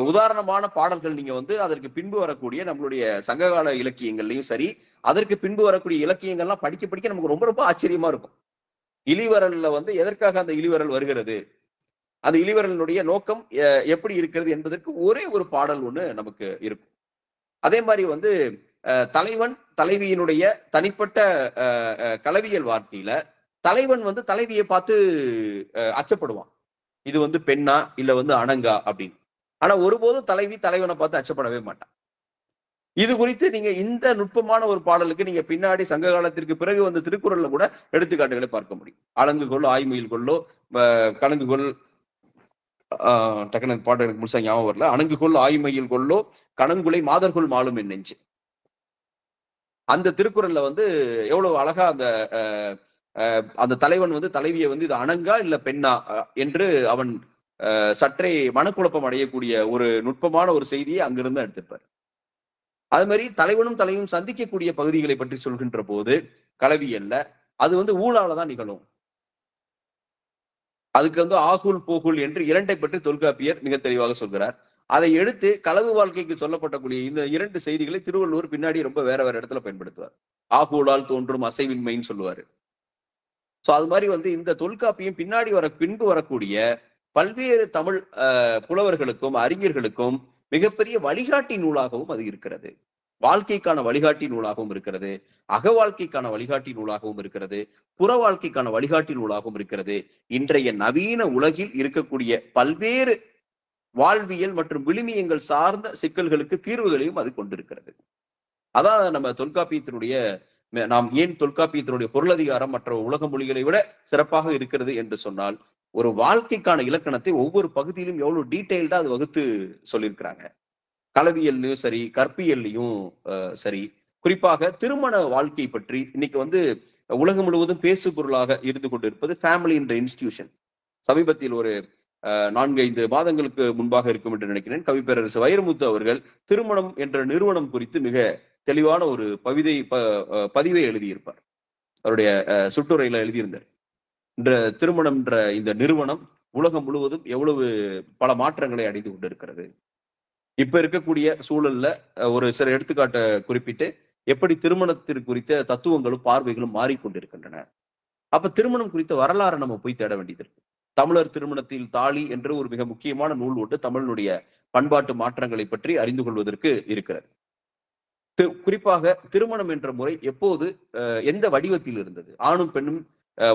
உதாரணமான பாடல்கள் நீங்க வந்து அதற்கு பின்பு வரக்கூடிய நம்மளுடைய சங்ககால இலக்கியங்கள்லையும் சரி, அதற்கு பின்பு வரக்கூடிய இலக்கியங்கள்லாம் படிக்க படிக்க நமக்கு ரொம்ப ரொம்ப ஆச்சரியமா இருக்கும். இளிவரல்ல வந்து எதற்காக அந்த இளிவரல் வருகிறது, அந்த இளிவரலினுடைய நோக்கம் எப்படி இருக்கிறது என்பதற்கு ஒரே ஒரு பாடல் ஒண்ணு நமக்கு இருக்கும். அதே மாதிரி வந்து தலைவன் தலைவியினுடைய தனிப்பட்ட களவியல் வார்த்தையில தலைவன் வந்து தலைவியை பார்த்து அச்சப்படுவான், இது வந்து பெண்ணா இல்ல வந்து அணங்கா அப்படின்னு. ஆனா ஒருபோதும் தலைவி தலைவனை பார்த்து அச்சப்படவே மாட்டான். இது குறித்து நீங்க இந்த நுட்பமான ஒரு பாடலுக்கு நீங்க பின்னாடி சங்க காலத்திற்கு பிறகு வந்து திருக்குறள்ல கூட எடுத்துக்காட்டுகளை பார்க்க முடியும். அலங்கு கொள் ஆய்மயில் கொள்ளோ கணங்கு கொள் டக்குனு பாட்டு எனக்கு முழுசா ஞாபகம் வரல. அணங்கு கொள் ஆய்மயில் கொள்ளோ கணங்குலை மாதர்கொள் மாலும் என் நெஞ்சு. அந்த திருக்குறள்ல வந்து எவ்வளவு அழகா அந்த தலைவன் வந்து தலைவியை வந்து இது அணங்கா இல்ல பெண்ணா என்று அவன் சற்றே மனக்குழப்பம் அடையக்கூடிய ஒரு நுட்பமான ஒரு செய்தியை அங்கிருந்து எடுத்திருப்பார். அது மாதிரி தலைவனும் தலைவனும் சந்திக்கக்கூடிய பகுதிகளை பற்றி சொல்கின்ற போது களவியல்ல அது வந்து ஊழாலதான் நிகழும். அதுக்கு வந்து ஆகுல் போகுல் என்று 2 பற்றி தொல்காப்பியர் மிக தெளிவாக சொல்கிறார். அதை எடுத்து களவு வாழ்க்கைக்கு சொல்லப்படக்கூடிய இந்த 2 செய்திகளை திருவள்ளுவர் பின்னாடி ரொம்ப வேற வேற இடத்துல பயன்படுத்துவார். ஆகூடால் தோன்றும் அசைவின்மைன்னு சொல்லுவாரு. சோ அது மாதிரி வந்து இந்த தொல்காப்பியம் பின்பு வரக்கூடிய பல்வேறு தமிழ் புலவர்களுக்கும் அறிஞர்களுக்கும் மிகப்பெரிய வழிகாட்டி நூலாகவும் அது இருக்கிறது. வாழ்க்கைக்கான வழிகாட்டி நூலாகவும் இருக்கிறது, அக வாழ்க்கைக்கான வழிகாட்டி நூலாகவும் இருக்கிறது, புற வாழ்க்கைக்கான வழிகாட்டி நூலாகவும் இருக்கிறது. இன்றைய நவீன உலகில் இருக்கக்கூடிய பல்வேறு வாழ்வியல் மற்றும் விழுமியங்கள் சார்ந்த சிக்கல்களுக்கு தீர்வுகளையும் அது கொண்டிருக்கிறது. அதான் நம்ம தொல்காப்பியத்தினுடைய நாம் ஏன் தொல்காப்பியத்தினுடைய பொருளதிகாரம் மற்ற உலக மொழிகளை விட சிறப்பாக இருக்கிறது என்று சொன்னால், ஒரு வாழ்க்கைக்கான இலக்கணத்தை ஒவ்வொரு பகுதியிலும் எவ்வளவு டீடைல்டா அது வகுத்து சொல்லியிருக்கிறாங்க. களவியல்லையும் சரி, கற்பியல்லையும் சரி, குறிப்பாக திருமண வாழ்க்கை பற்றி இன்னைக்கு வந்து உலகம் முழுவதும் பேசு பொருளாக இருந்து கொண்டிருப்பது ஃபேமிலி என்ற இன்ஸ்டிடியூஷன். சமீபத்தில் ஒரு 4-5 மாதங்களுக்கு முன்பாக இருக்கும் என்று நினைக்கிறேன், கவிப்பேரரசு வைரமுத்து அவர்கள் திருமணம் என்ற நிறுவனம் குறித்து மிக தெளிவான ஒரு பதிவை எழுதியிருப்பார். அவருடைய சுற்றுரையில எழுதியிருந்தார். இந்த திருமணம் என்ற இந்த நிறுவனம் உலகம் முழுவதும் எவ்வளவு பல மாற்றங்களை அடைந்து கொண்டிருக்கிறது. இப்ப இருக்கக்கூடிய சூழல்ல ஒரு சில எடுத்துக்காட்டை குறிப்பிட்டு எப்படி திருமணத்திற்கு குறித்த தத்துவங்களும் பார்வைகளும் மாறிக்கொண்டிருக்கின்றன. அப்ப திருமணம் குறித்த வரலாறு நம்ம போய் தேட வேண்டியது இருக்கு. தமிழர் திருமணத்தில் தாலி என்று ஒரு மிக முக்கியமான நூல் ஒன்று தமிழனுடைய பண்பாட்டு மாற்றங்களை பற்றி அறிந்து கொள்வதற்கு இருக்கிறது. குறிப்பாக திருமணம் என்ற முறை எப்போது எந்த வடிவத்தில் இருந்தது, ஆணும் பெண்ணும்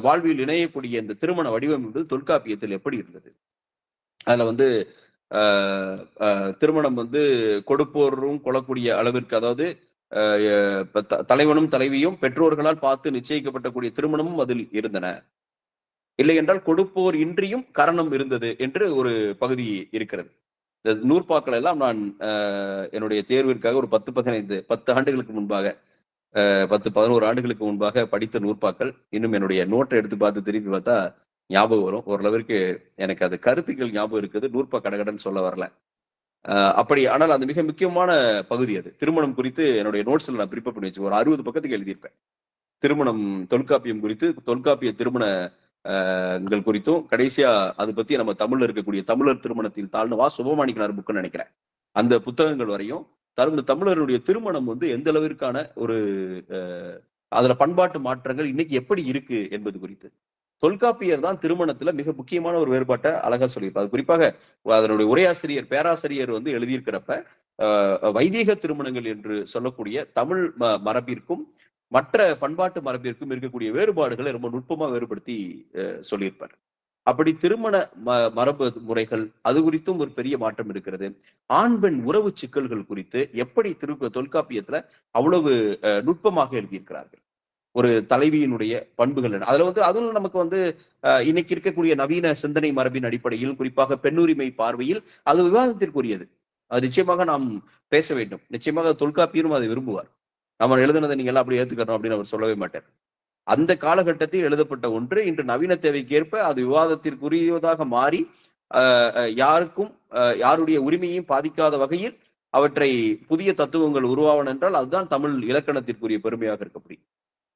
வாழ்வில் இணையக்கூடிய இந்த திருமண வடிவம் என்பது தொல்காப்பியத்தில் எப்படி இருந்தது? அதுல வந்து திருமணம் வந்து கொடுப்போரும் கொள்ளக்கூடிய அளவிற்கு, அதாவது தலைவனும் தலைவியும் பெற்றோர்களால் பார்த்து நிச்சயிக்கப்பட்டக்கூடிய திருமணமும் அதில் இருந்தன. இல்லை என்றால் கொடுப்போர் இன்றியும் கரணம் இருந்தது என்று ஒரு பகுதி இருக்கிறது. இந்த நூற்பாக்கள் எல்லாம் நான் என்னுடைய தேர்விற்காக ஒரு 10 ஆண்டுகளுக்கு முன்பாக 10-11 ஆண்டுகளுக்கு முன்பாக படித்த நூற்பாக்கள் இன்னும் என்னுடைய நோட்டை எடுத்து பார்த்து திருப்பி பார்த்தா ஞாபகம் வரும். ஓரளவிற்கு எனக்கு அது கருத்துக்கள் ஞாபகம் இருக்குது, நூற்பா கடகடன்னு சொல்ல வரல. அப்படி ஆனால் அது மிக முக்கியமான பகுதி. அது திருமணம் குறித்து என்னுடைய நோட்ஸ்ல நான் ப்ரிப்பேர் பண்ணி வச்சு ஒரு 60 பக்கத்துக்கு எழுதியிருப்பேன். திருமணம் தொல்காப்பியம் குறித்து, தொல்காப்பிய திருமணங்கள் குறித்தும், கடைசியா அது பத்தி நம்ம தமிழ்ல இருக்கக்கூடிய தமிழர் திருமணத்தில் தாழ்னு சுபமாணிக்கனார் புக்குன்னு நினைக்கிறேன், அந்த புத்தகங்கள் வரையும் தமிழருடைய திருமணம் வந்து எந்த அளவிற்கான ஒரு அதுல பண்பாட்டு மாற்றங்கள் இன்னைக்கு எப்படி இருக்கு என்பது குறித்து தொல்காப்பியர் தான் திருமணத்துல மிக முக்கியமான ஒரு வேறுபாட்டை அழகா சொல்லியிருப்பார். அது குறிப்பாக அதனுடைய உரையாசிரியர் பேராசிரியர் வந்து எழுதியிருக்கிறப்ப வைதீக திருமணங்கள் என்று சொல்லக்கூடிய தமிழ் மரபிற்கும் மற்ற பண்பாட்டு மரபிற்கும் இருக்கக்கூடிய வேறுபாடுகளை ரொம்ப நுட்பமா வேறுபடுத்தி சொல்லியிருப்பார். அப்படி திருமண மரபு முறைகள் அது குறித்தும் ஒரு பெரிய மாற்றம் இருக்கிறது. ஆண் பெண் உறவு சிக்கல்கள் குறித்து எப்படி தொல்காப்பியத்துல அவ்வளவு நுட்பமாக எழுதியிருக்கிறார்கள். ஒரு தலைவியினுடைய பண்புகள் அதுல வந்து அதுவும் நமக்கு வந்து இன்னைக்கு இருக்கக்கூடிய நவீன சிந்தனை மரபின் அடிப்படையில் குறிப்பாக பெண்ணுரிமை பார்வையில் அது விவாதத்திற்குரியது. அது நிச்சயமாக நாம் பேச வேண்டும். நிச்சயமாக தொல்காப்பியரும் அதை விரும்புவார். நம்ம எழுதுனதை நீங்க எல்லாம் அப்படி ஏத்துக்கணும் அப்படின்னு அவர் சொல்லவே மாட்டார். அந்த காலகட்டத்தில் எழுதப்பட்ட ஒன்று இன்று நவீன தேவைக்கு ஏற்ப அது விவாதத்திற்குரியதாக மாறி யாருக்கும் யாருடைய உரிமையும் பாதிக்காத வகையில் அவற்றை புதிய தத்துவங்கள் உருவாவன என்றால் அதுதான் தமிழ் இலக்கணத்திற்குரிய பெருமையாக இருக்க முடியும்.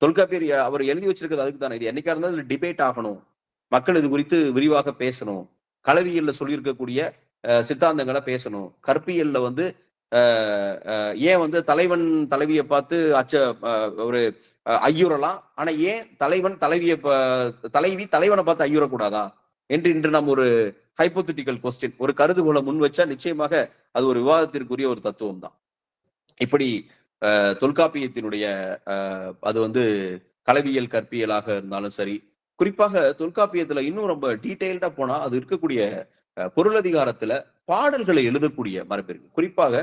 தொல்காப்பியர் அவர் எழுதி வச்சிருக்கிறது அதுக்கு தானே. இது என்னைக்கா இருந்தாலும் டிபேட் ஆகணும், மக்கள் இது குறித்து விரிவாக பேசணும், களவியல்ல சொல்லியிருக்கக்கூடிய சித்தாந்தங்களை பேசணும், கற்பியல்ல வந்து ஏன் வந்து தலைவன் தலைவியை பார்த்து ஒரு ஐயுறலாம், ஆனா ஏன் தலைவி தலைவனை பார்த்து ஐயுறக்கூடாதா என்று இன்று நாம் ஒரு ஹைப்போதெட்டிக்கல் கொஸ்டின், ஒரு கருதுகோளை முன் வச்சா நிச்சயமாக அது ஒரு விவாதத்திற்குரிய ஒரு தத்துவம் தான். இப்படி தொல்காப்பியத்தினுடைய அது வந்து களவியல் கற்பியலாக இருந்தாலும் சரி, குறிப்பாக தொல்காப்பியத்துல இன்னும் ரொம்ப டீடைல்டா போனா அது இருக்கக்கூடிய பொருளதிகாரத்துல பாடல்களை எழுதக்கூடிய மரபு இருக்கு. குறிப்பாக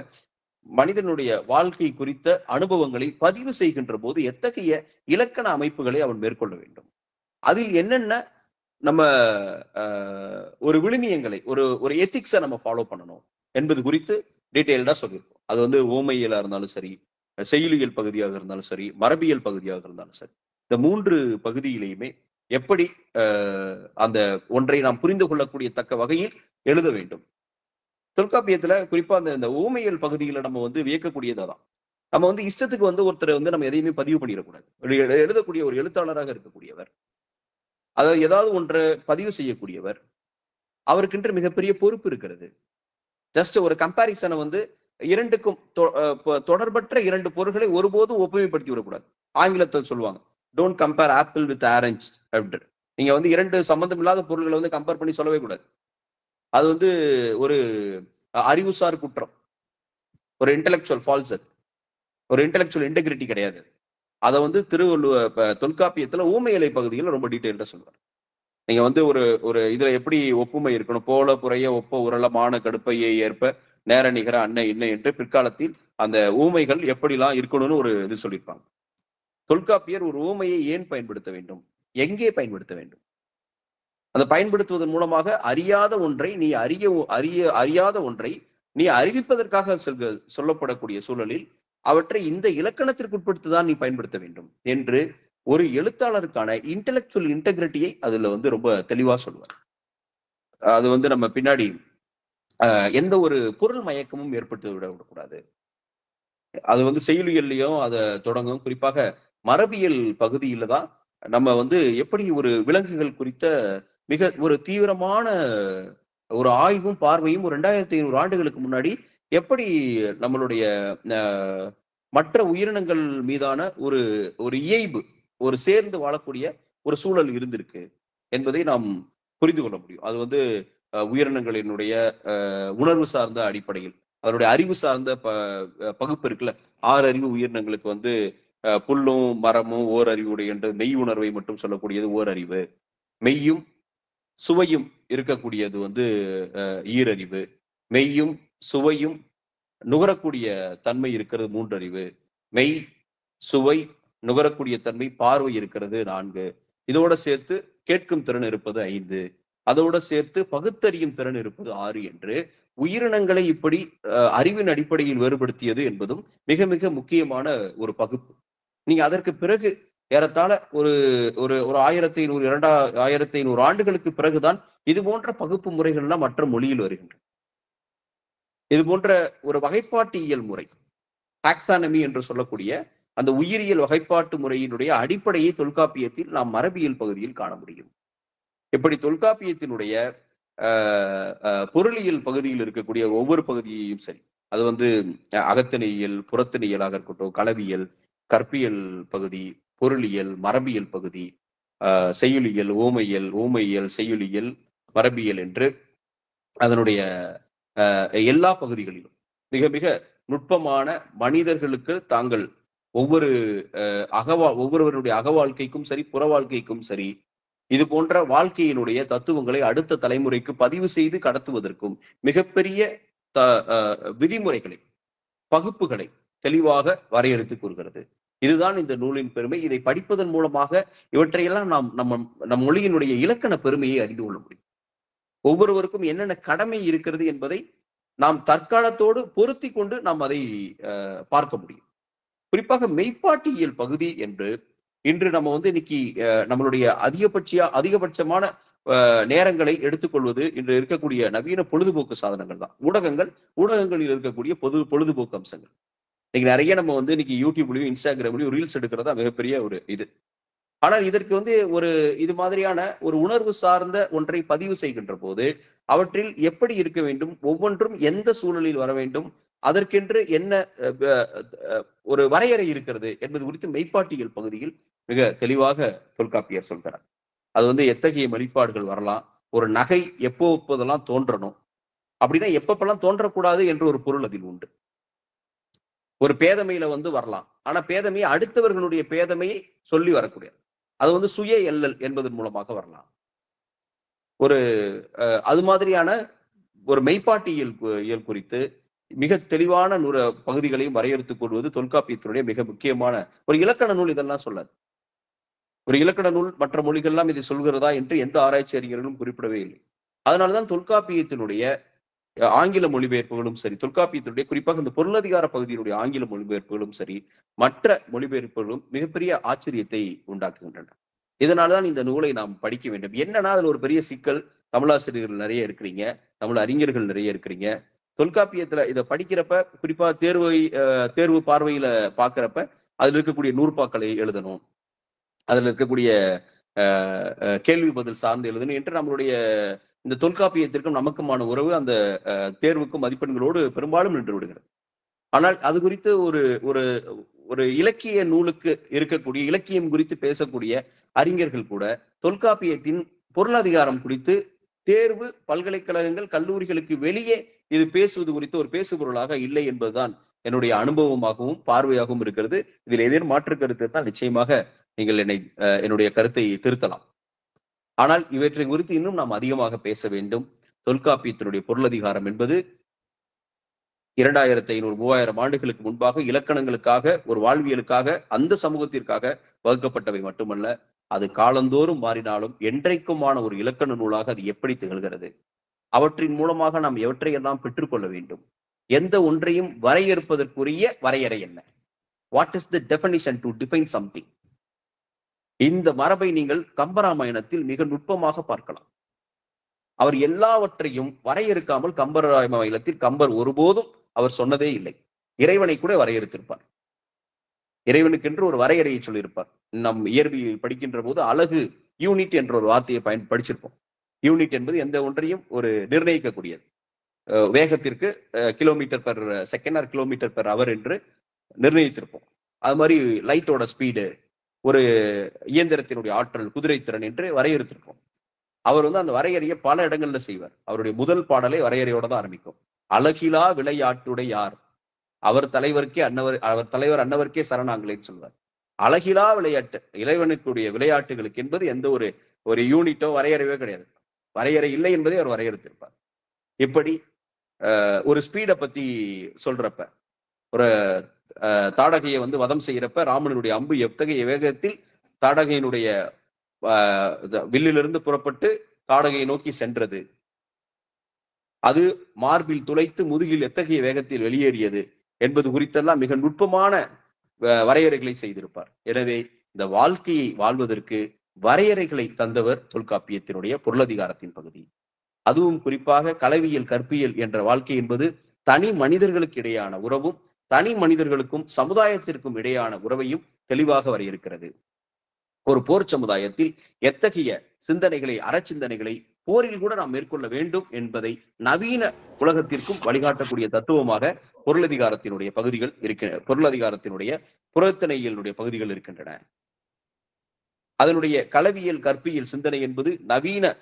மனிதனுடைய வாழ்க்கை குறித்த அனுபவங்களை பதிவு செய்கின்ற போது எத்தகைய இலக்கண அமைப்புகளை அவன் மேற்கொள்ள வேண்டும், அதில் என்னென்ன நம்ம ஒரு விழுமியங்களை ஒரு எத்திக்ஸை நம்ம ஃபாலோ பண்ணணும் என்பது குறித்து டீடைல்டா சொல்லியிருக்கோம். அது வந்து ஓமையியலா இருந்தாலும் சரி, செய்யுளியல் பகுதியாக இருந்தாலும் சரி, மரபியல் பகுதியாக இருந்தாலும் சரி, இந்த 3 பகுதியிலையுமே எப்படி அந்த ஒன்றை நாம் புரிந்து கொள்ளக்கூடிய தக்க வகையில் எழுத வேண்டும். தொல்காப்பியத்துல குறிப்பா அந்த ஊமையல் பகுதியில நம்ம வந்து வியக்கக்கூடியதான். நம்ம வந்து இஷ்டத்துக்கு வந்து ஒருத்தரை வந்து நம்ம எதையுமே பதிவு பண்ணிடக்கூடாது. எழுதக்கூடிய ஒரு எழுத்தாளராக இருக்கக்கூடியவர், அதாவது ஏதாவது ஒன்றை பதிவு செய்யக்கூடியவர், அவருக்கென்று மிகப்பெரிய பொறுப்பு இருக்கிறது. ஜஸ்ட் ஒரு கம்பாரிசனை வந்து இரண்டுக்கும் தொடர்பற்ற 2 பொருட்களை ஒருபோதும் ஒப்புமைப்படுத்தி விடக்கூடாது. ஆங்கிலத்தில் சொல்லுவாங்க, don't compare apple with orange அப்படின்னு. நீங்க வந்து இரண்டு சம்பந்தம் இல்லாத பொருள்களை வந்து கம்பேர் பண்ணி சொல்லவே கூடாது. அது வந்து ஒரு அறிவுசார் குற்றம், ஒரு இன்டெலெக்சுவல் ஃபால்ஸ், அது ஒரு இன்டெலெக்சுவல் இன்டெகிரிட்டி கிடையாது. அதை வந்து தொல்காப்பியத்துல ஊமையலை பகுதியில் ரொம்ப டீட்டெயில்டா சொல்லுவார். நீங்க வந்து ஒரு இதுல எப்படி ஒப்புமை இருக்கணும், போல புறைய ஒப்ப உரள மான கடுப்பையை ஏற்ப நேர நிகர அன்னை இன்னை என்று பிற்காலத்தில் அந்த ஊமைகள் எப்படிலாம் இருக்கணும்னு ஒரு இது சொல்லியிருப்பாங்க. தொல்காப்பியர் ஒரு ஊமையை ஏன் பயன்படுத்த வேண்டும், எங்கே பயன்படுத்த வேண்டும், அதை பயன்படுத்துவதன் மூலமாக அறியாத ஒன்றை நீ அறியாத ஒன்றை நீ அறிவிப்பதற்காக சொல்லப்படக்கூடிய சூழலில் அவற்றை இந்த இலக்கணத்திற்கு உட்படுத்திதான் நீ பயன்படுத்த வேண்டும் என்று ஒரு எழுத்தாளருக்கான இன்டெலெக்சுவல் இன்டெகிரிட்டியை அதுல வந்து ரொம்ப தெளிவா சொல்லுவார். அது வந்து நம்ம பின்னாடி எந்த ஒரு பொருள் மயக்கமும் ஏற்பட்டு விடக்கூடாது. அது வந்து செய்யுளியல்லையும் அதை தொடங்கும். குறிப்பாக மரபியல் பகுதியில தான் நம்ம வந்து எப்படி ஒரு விலங்குகள் குறித்த மிக ஒரு தீவிரமான ஒரு ஆய்வும் பார்வையும் ஒரு 2500 ஆண்டுகளுக்கு முன்னாடி எப்படி நம்மளுடைய மற்ற உயிரினங்கள் மீதான ஒரு இயைபு, ஒரு சேர்ந்து வாழக்கூடிய ஒரு சூழல் இருந்திருக்கு என்பதை நாம் புரிந்து கொள்ள முடியும். அது வந்து உயிரினங்களினுடைய உணர்வு சார்ந்த அடிப்படையில், அதனுடைய அறிவு சார்ந்த பகுப்பு இருக்குல்ல. 6 அறிவு உயிரினங்களுக்கு வந்து புல்லும் மரமும் ஓர் அறிவுடைய என்று மெய் உணர்வை மட்டும் சொல்லக்கூடியது ஓரறிவு, மெய்யும் சுவையும் இருக்கக்கூடியது வந்து ஈரறிவு, மெய்யும் சுவையும் நுகரக்கூடிய தன்மை இருக்கிறது 3 அறிவு, மெய் சுவை நுகரக்கூடிய தன்மை பார்வை இருக்கிறது 4, இதோட சேர்த்து கேட்கும் திறன் இருப்பது 5, அதோட சேர்த்து பகுத்தறியும் திறன் இருப்பது 6 என்று உயிரினங்களை இப்படி அறிவின் அடிப்படையில் வேறுபடுத்தியது என்பதும் மிக மிக முக்கியமான ஒரு பகுப்பு. நீங்க அதற்கு பிறகு ஏறத்தாழ ஒரு 1500 ஆண்டுகளுக்கு பிறகுதான் இது போன்ற பகுப்பு முறைகள் எல்லாம் மற்ற மொழியில் வருகின்றன. இது போன்ற ஒரு வகைப்பாட்டியல் முறை, டாக்ஸானமி என்று சொல்லக்கூடிய அந்த உயிரியல் வகைப்பாட்டு முறையினுடைய அடிப்படையை தொல்காப்பியத்தில் நாம் மரபியல் பகுதியில் காண முடியும். இப்படி தொல்காப்பியத்தினுடைய பொருளியல் பகுதியில் இருக்கக்கூடிய ஒவ்வொரு பகுதியையும் சரி, அது வந்து அகத்திணையியல், புறத்திணையியலாக இருக்கட்டும், களவியல், கற்பியல் பகுதி, பொருளியல், மரபியல் பகுதி, செய்யுளியல், ஊமையியல், செய்யுளியல், மரபியல் என்று அதனுடைய எல்லா பகுதிகளிலும் மிக மிக நுட்பமான மனிதர்களுக்கு தாங்கள் ஒவ்வொருவருடைய அக வாழ்க்கைக்கும் சரி, புற வாழ்க்கைக்கும் சரி, இது போன்ற வாழ்க்கையினுடைய தத்துவங்களை அடுத்த தலைமுறைக்கு பதிவு செய்து கடத்துவதற்கும் மிகப்பெரிய விதிமுறைகளை, பகுப்புகளை தெளிவாக வரையறுத்து கூறுகிறது. இதுதான் இந்த நூலின் பெருமை. இதை படிப்பதன் மூலமாக இவற்றையெல்லாம் நாம் நம் மொழியினுடைய இலக்கண பெருமையை அறிந்து கொள்ள முடியும். ஒவ்வொருவருக்கும் என்னென்ன கடமை இருக்கிறது என்பதை நாம் தற்காலத்தோடு பொருத்தி கொண்டு நாம் அதை பார்க்க முடியும். குறிப்பாக மெய்ப்பாட்டியல் பகுதி என்று இன்று நம்ம வந்து இன்னைக்கு நம்மளுடைய அதிகபட்சமான நேரங்களை எடுத்துக்கொள்வது இன்று இருக்கக்கூடிய நவீன பொழுதுபோக்கு சாதனங்கள் தான். ஊடகங்களில் இருக்கக்கூடிய பொழுதுபோக்கு அம்சங்கள். இன்னைக்கு நிறைய நம்ம வந்து இன்னைக்கு யூடியூப்லயும் இன்ஸ்டாகிராம்லயும் ரீல்ஸ் எடுக்கிறதா மிகப்பெரிய ஒரு இது. ஆனால் இதற்கு வந்து இது மாதிரியான ஒரு உணர்வு சார்ந்த ஒன்றை பதிவு செய்கின்ற போது அவற்றில் எப்படி இருக்க வேண்டும், ஒவ்வொன்றும் எந்த சூழலில் வர வேண்டும், அதற்கென்று என்ன ஒரு வரையறை இருக்கிறது என்பது குறித்து மெய்ப்பாட்டியல் பகுதியில் மிக தெளிவாக தொல்காப்பியர் சொல்கிறார். அது வந்து எத்தகைய வெளிப்பாடுகள் வரலாம், ஒரு நகை எப்போதெல்லாம் தோன்றணும், அப்படின்னா எப்பப்பெல்லாம் தோன்றக்கூடாது என்ற ஒரு பொருள் அதில் உண்டு. ஒரு பேதமையில வந்து வரலாம், ஆனா பேதமையை அடுத்தவர்களுடைய பேதமையை சொல்லி வரக்கூடியது. அது வந்து சுய எல்லல் என்பதன் மூலமாக வரலாம். அது மாதிரியான ஒரு மெய்ப்பாட்டியல் குறித்து மிக தெளிவான பகுதிகளையும் வரையறுத்துக் கொள்வது தொல்காப்பியத்தினுடைய மிக முக்கியமான ஒரு இலக்கண நூல். இதெல்லாம் சொல்லாது. ஒரு இலக்கண நூல் மற்ற மொழிகள்லாம் இதை சொல்கிறதா என்று எந்த ஆராய்ச்சி அறிஞர்களும் குறிப்பிடவே இல்லை. அதனால்தான் தொல்காப்பியத்தினுடைய ஆங்கில மொழிபெயர்ப்புகளும் சரி, தொல்காப்பியத்தினுடைய குறிப்பாக இந்த பொருளதிகார பகுதியினுடைய ஆங்கில மொழிபெயர்ப்புகளும் சரி, மற்ற மொழிபெயர்ப்புகளும் மிகப்பெரிய ஆச்சரியத்தை உண்டாக்குகின்றன. இதனால்தான் இந்த நூலை நாம் படிக்க வேண்டும். என்னன்னா அதுல ஒரு பெரிய சிக்கல், தமிழாசிரியர்கள் நிறைய இருக்கிறீங்க, தமிழ் அறிஞர்கள் நிறைய இருக்கிறீங்க. தொல்காப்பியத்துல இதை படிக்கிறப்ப, குறிப்பா தேர்வு பார்வையில பாக்குறப்ப அதுல இருக்கக்கூடிய நூற்பாக்களை எழுதணும், அதுல இருக்கக்கூடிய கேள்வி பதில் சார்ந்து எழுதணும் என்று நம்மளுடைய இந்த தொல்காப்பியத்திற்கும் நமக்குமான உறவு அந்த தேர்வுக்கும் மதிப்பெண்களோடு பெரும்பாலும் நின்று விடுகிறது. ஆனால் அது குறித்து ஒரு இலக்கிய நூலுக்கு இருக்கக்கூடிய இலக்கியம் குறித்து பேசக்கூடிய அறிஞர்கள் கூட தொல்காப்பியத்தின் பொருளதிகாரம் குறித்து தேர்வு பல்கலைக்கழகங்கள் கல்லூரிகளுக்கு வெளியே இது பேசுவது குறித்து ஒரு பேசுபொருளாக இல்லை என்பதுதான் என்னுடைய அனுபவமாகவும் பார்வையாகவும் இருக்கிறது. இதில் எதிர் மாற்று கருத்து தான் நிச்சயமாக நீங்கள் என்னுடைய கருத்தை திருத்தலாம். ஆனால் இவற்றை குறித்து இன்னும் நாம் அதிகமாக பேச வேண்டும். தொல்காப்பியத்தினுடைய பொருளதிகாரம் என்பது 2500-3000 ஆண்டுகளுக்கு முன்பாக இலக்கணங்களுக்காக ஒரு வாழ்வியலுக்காக அந்த சமூகத்திற்காக வகுக்கப்பட்டவை மட்டுமல்ல, அது காலந்தோறும் மாறினாலும் என்றைக்குமான ஒரு இலக்கண நூலாக அது எப்படி திகழ்கிறது, அவற்றின் மூலமாக நாம் எவற்றையெல்லாம் பெற்றுக்கொள்ள வேண்டும், எந்த ஒன்றையும் வரையறுப்பதற்குரிய வரையறை என்ன, what is the definition to define something. இந்த மரபை நீங்கள் கம்பராமாயணத்தில் மிக நுட்பமாக பார்க்கலாம். அவர் எல்லாவற்றையும் வரையறுக்காமல் கம்பராமாயணத்தில் கம்பர் ஒருபோதும் அவர் சொன்னதே இல்லை. இறைவனை கூட வரையறுத்திருப்பார். இறைவனுக்கென்று ஒரு வரையறையை சொல்லியிருப்பார். நம் இயற்பியல் படிக்கின்ற போது அழகு யூனிட் என்ற ஒரு வார்த்தையை படிச்சிருப்போம். யூனிட் என்பது எந்த ஒன்றையும் ஒரு நிர்ணயிக்கக்கூடியது. வேகத்திற்கு kilometre per second or kilometre per hour என்று நிர்ணயித்திருப்போம். அது மாதிரி லைட்டோட ஸ்பீடு, ஒரு இயந்திரத்தினுடைய ஆற்றல், குதிரைத்திறன் என்று வரையறுத்திருப்போம். அவர் அந்த வரையறையை பல இடங்கள்ல செய்வார். அவருடைய முதல் பாடலை வரையறையோட தான் ஆரம்பிக்கும். அழகிலா விளையாட்டுடையார் அவர் தலைவருக்கே அவர் தலைவர் அன்னவருக்கே சரணாங்களேன்னு சொல்வார். அழகிலா விளையாட்டு, இறைவனுக்குடைய விளையாட்டுகளுக்கு என்பது எந்த ஒரு யூனிட்டோ வரையறையோ கிடையாது. வரையறை இல்லை என்பதை அவர் வரையறுத்திருப்பார். இப்படி ஒரு ஸ்பீடை பத்தி சொல்றப்ப, ஒரு தாடகையை வதம் செய்யறப்ப ராமனுடைய அம்பு எத்தகைய வேகத்தில் தாடகையினுடைய வில்லிலிருந்து புறப்பட்டு தாடகையை நோக்கி சென்றது, அது மார்பில் துளைத்து முதுகில் எத்தகைய வேகத்தில் வெளியேறியது என்பது குறித்தெல்லாம் மிக நுட்பமான வரையறைகளை செய்திருப்பார். எனவே இந்த வாழ்க்கையை வாழ்வதற்கு வரையறைகளை தந்தவர் தொல்காப்பியத்தினுடைய பொருளதிகாரத்தின் பகுதி. அதுவும் குறிப்பாக களவியல் கற்பியல் என்ற வாழ்க்கை என்பது தனி மனிதர்களுக்கு இடையான உறவும் தனி மனிதர்களுக்கும் சமுதாயத்திற்கும் இடையான உறவையும் தெளிவாக வரையறுக்கிறது. ஒரு போர் சமுதாயத்தில் எத்தகைய சிந்தனைகளை, அறச்சிந்தனைகளை போரில் கூட நாம் மேற்கொள்ள வேண்டும் என்பதை நவீன உலகத்திற்கும் வழிகாட்டக்கூடிய தத்துவமாக பொருளதிகாரத்தினுடைய பகுதிகள் பொருளதிகாரத்தினுடைய புறத்திணையியலுடைய பகுதிகள் இருக்கின்றன. அதனுடைய களவியல் கற்பியல் சிந்தனை என்பது நவீன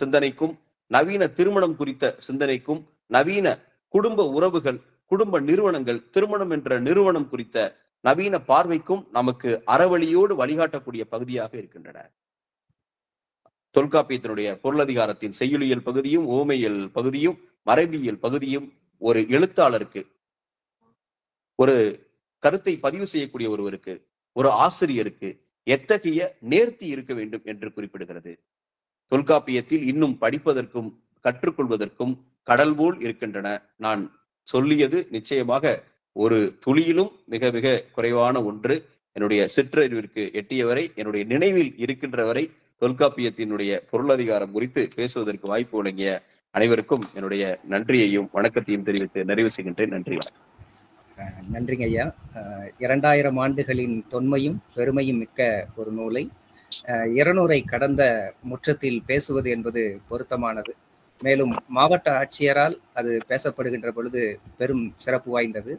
சிந்தனைக்கும், நவீன திருமணம் குறித்த சிந்தனைக்கும், நவீன குடும்ப உறவுகள், குடும்ப நிறுவனங்கள், திருமணம் என்ற நிறுவனம் குறித்த நவீன பார்வைக்கும் நமக்கு அறவழியோடு வழிகாட்டக்கூடிய பகுதியாக இருக்கின்றன. தொல்காப்பியத்தினுடைய பொருளதிகாரத்தின் செய்யுளியல் பகுதியும், ஓமையல் பகுதியும், மரபியல் பகுதியும் ஒரு எழுத்தாளருக்கு, ஒரு கருத்தை பதிவு செய்யக்கூடிய ஒருவருக்கு, ஒரு ஆசிரியருக்கு எத்தகைய நேர்த்தி இருக்க வேண்டும் என்று குறிப்பிடுகிறது. தொல்காப்பியத்தில் இன்னும் படிப்பதற்கும் கற்றுக்கொள்வதற்கும் கடல் போல் இருக்கின்றன. நான் சொல்லியது நிச்சயமாக ஒரு துளியிலும் மிக மிக குறைவான ஒன்று. என்னுடைய சிற்றறிவிற்கு எட்டியவரை, என்னுடைய நினைவில் இருக்கின்றவரை தொல்காப்பியத்தினுடைய பொருளதிகாரம் குறித்து பேசுவதற்கு வாய்ப்பு வழங்கிய அனைவருக்கும் என்னுடைய நன்றியையும் வணக்கத்தையும் தெரிவித்து நிறைவு செய்கின்றேன். நன்றி, வணக்கம். நன்றிங்க ஐயா. 2000 ஆண்டுகளின் தொன்மையும் பெருமையும் மிக்க ஒரு நூலை 200 கடந்த முற்றத்தில் பேசுவது என்பது பொருத்தமானது. மேலும் மாவட்ட ஆட்சியரால் அது பேசப்படுகின்ற பொழுது பெரும் சிறப்பு வாய்ந்தது.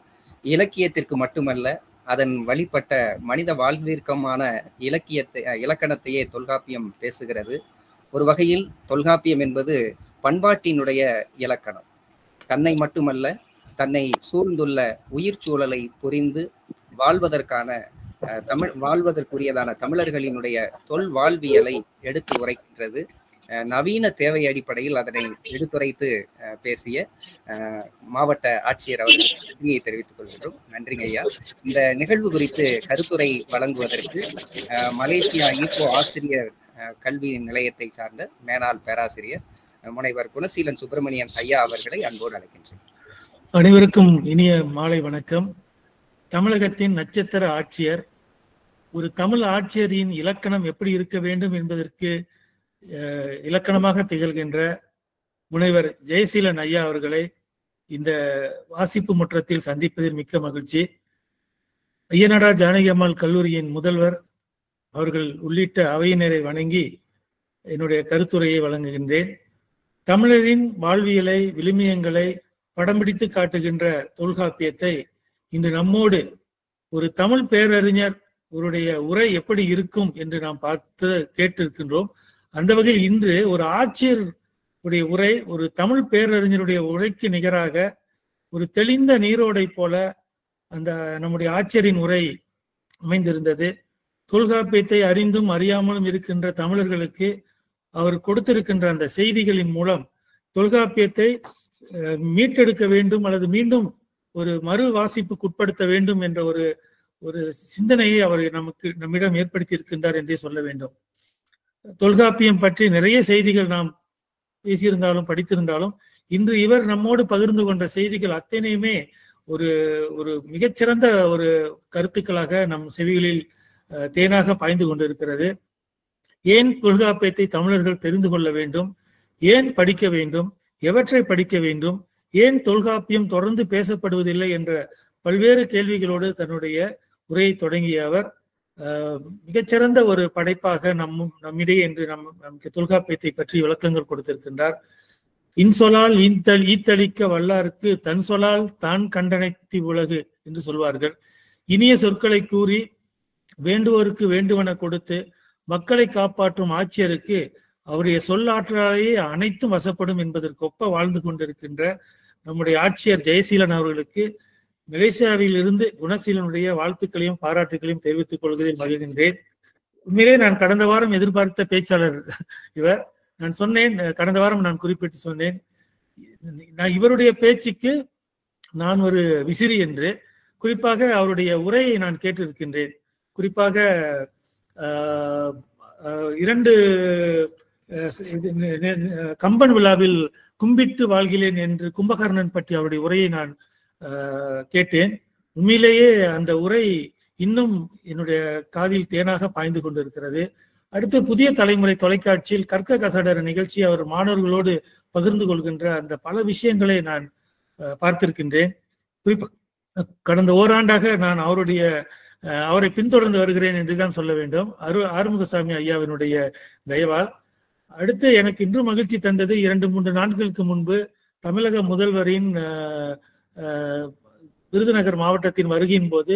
இலக்கியத்திற்கு மட்டுமல்ல, அதன் வழிபட்ட மனித வாழ்விற்கமான இலக்கணத்தையே தொல்காப்பியம் பேசுகிறது. ஒரு வகையில் தொல்காப்பியம் என்பது பண்பாட்டினுடைய இலக்கணம். தன்னை மட்டுமல்ல, தன்னை சூழ்ந்துள்ள உயிர் சூழலை புரிந்து வாழ்வதற்குரியதான தமிழர்களினுடைய தொல் வாழ்வியலை எடுத்து உரைக்கின்றது. நவீன தேவை அடிப்படையில் அதனை எடுத்துரைத்து பேசிய மாவட்ட ஆட்சியர் அவர்களுக்கு நன்றியை தெரிவித்துக் கொள்கின்றோம். நன்றிங்க ஐயா. இந்த நிகழ்வு குறித்து கருத்துரை வழங்குவதற்கு மலேசியா ஈகோ ஆசிரியர் கல்வி நிலையத்தை சார்ந்த மேனாள் பேராசிரியர் முனைவர் குணசீலன் சுப்பிரமணியன் ஐயா அவர்களை அன்போடு அழைக்கின்றேன். அனைவருக்கும் இனிய மாலை வணக்கம். தமிழகத்தின் நட்சத்திர ஆட்சியர், ஒரு தமிழ் ஆட்சியரின் இலக்கணம் எப்படி இருக்க வேண்டும் என்பதற்கு இலக்கணமாக திகழ்கின்ற முனைவர் ஜெயசீலன் ஐயா அவர்களை இந்த வாசிப்பு முற்றத்தில் சந்திப்பதில் மிக்க மகிழ்ச்சி. ஐயனாடா ஜானகி அம்மாள் கல்லூரியின் முதல்வர் அவர்கள் உள்ளிட்ட அவையினரை வணங்கி என்னுடைய கருத்துரையை வழங்குகின்றேன். தமிழரின் வாழ்வியலை, விழுமியங்களை படம் பிடித்து காட்டுகின்ற தொல்காப்பியத்தை இன்று நம்மோடு ஒரு தமிழ் பேரறிஞர் அவருடைய உரை எப்படி இருக்கும் என்று நாம் பார்த்து கேட்டிருக்கின்றோம். அந்த வகையில் இன்று ஒரு ஆட்சியர் உடைய உரை ஒரு தமிழ் பேரறிஞருடைய உரைக்கு நிகராக ஒரு தெளிந்த நீரோடை போல அந்த நம்முடைய ஆட்சியரின் உரை அமைந்திருந்தது. தொல்காப்பியத்தை அறிந்தும் அறியாமலும் இருக்கின்ற தமிழர்களுக்கு அவர் கொடுத்திருக்கின்ற அந்த செய்திகளின் மூலம் தொல்காப்பியத்தை மீட்டெடுக்க வேண்டும் அல்லது மீண்டும் ஒரு மறு வாசிப்புக்கு உட்படுத்த வேண்டும் என்ற ஒரு சிந்தனையை அவர் நம்மிடம் ஏற்படுத்தி இருக்கின்றார் என்றே சொல்ல வேண்டும். தொல்காப்பியம் பற்றி நிறைய செய்திகள் நாம் பேசியிருந்தாலும் படித்திருந்தாலும் இன்று இவர் நம்மோடு பகிர்ந்து கொண்ட செய்திகள் அத்தனையுமே ஒரு மிகச்சிறந்த ஒரு கருத்துக்களாக நம் செவிகளில் தேனாக பாய்ந்து கொண்டிருக்கிறது. ஏன் தொல்காப்பியத்தை தமிழர்கள் தெரிந்து கொள்ள வேண்டும், ஏன் படிக்க வேண்டும், எவற்றை படிக்க வேண்டும், ஏன் தொல்காப்பியம் தொடர்ந்து பேசப்படுவதில்லை என்ற பல்வேறு கேள்விகளோடு தன்னுடைய உரையை தொடங்கிய அவர் மிகச்சிறந்த ஒரு படைப்பாக நம்மிடையே என்று நமக்கு தொல்காப்பியத்தை பற்றி விளக்கங்கள் கொடுத்திருக்கின்றார். இன்சொலால் ஈத்தளிக்க வல்லாருக்கு தன் சொலால் தான் கண்டனைத்தி உலகு என்று சொல்வார்கள். இனிய சொற்களை கூறி வேண்டுவோருக்கு வேண்டுவன கொடுத்து மக்களை காப்பாற்றும் ஆட்சியருக்கு அவருடைய சொல்லாற்றலையே அனைத்தும் வசப்படும் என்பதற்கு ஒப்ப வாழ்ந்து கொண்டிருக்கின்ற நம்முடைய ஆட்சியர் ஜெயசீலன் அவர்களுக்கு மலேசியாவில் இருந்து குணசீலனுடைய வாழ்த்துக்களையும் பாராட்டுகளையும் தெரிவித்துக் கொள்வதில் மகிழ்கின்றேன். உண்மையிலே நான் கடந்த வாரம் எதிர்பார்த்த பேச்சாளர் இவர். நான் சொன்னேன், கடந்த வாரம் நான் குறிப்பிட்டு சொன்னேன், இவருடைய பேச்சுக்கு நான் ஒரு விசிறி என்று. குறிப்பாக அவருடைய உரையை நான் கேட்டிருக்கின்றேன். குறிப்பாக 2 கம்பன் விழாவில் கும்பிட்டு வாழ்கிறேன் என்று கும்பகர்ணன் பற்றி அவருடைய உரையை நான் கேட்டேன். உண்மையிலேயே அந்த உரை இன்னும் என்னுடைய காதில் தேனாக பாய்ந்து கொண்டிருக்கிறது. அடுத்து புதிய தலைமுறை தொலைக்காட்சியில் கற்க கசடர நிகழ்ச்சி அவர் மாணவர்களோடு பகிர்ந்து கொள்கின்ற அந்த பல விஷயங்களை நான் பார்த்திருக்கின்றேன். குறிப்பாக கடந்த ஓராண்டாக நான் அவரை பின்தொடர்ந்து வருகிறேன் என்றுதான் சொல்ல வேண்டும், ஆறுமுகசாமி ஐயாவினுடைய தயவால். அடுத்து எனக்கு இன்று மகிழ்ச்சி தந்தது 2-3 நாட்களுக்கு முன்பு தமிழக முதல்வரின் விருதுநகர் மாவட்டத்தின் வருகையின் போது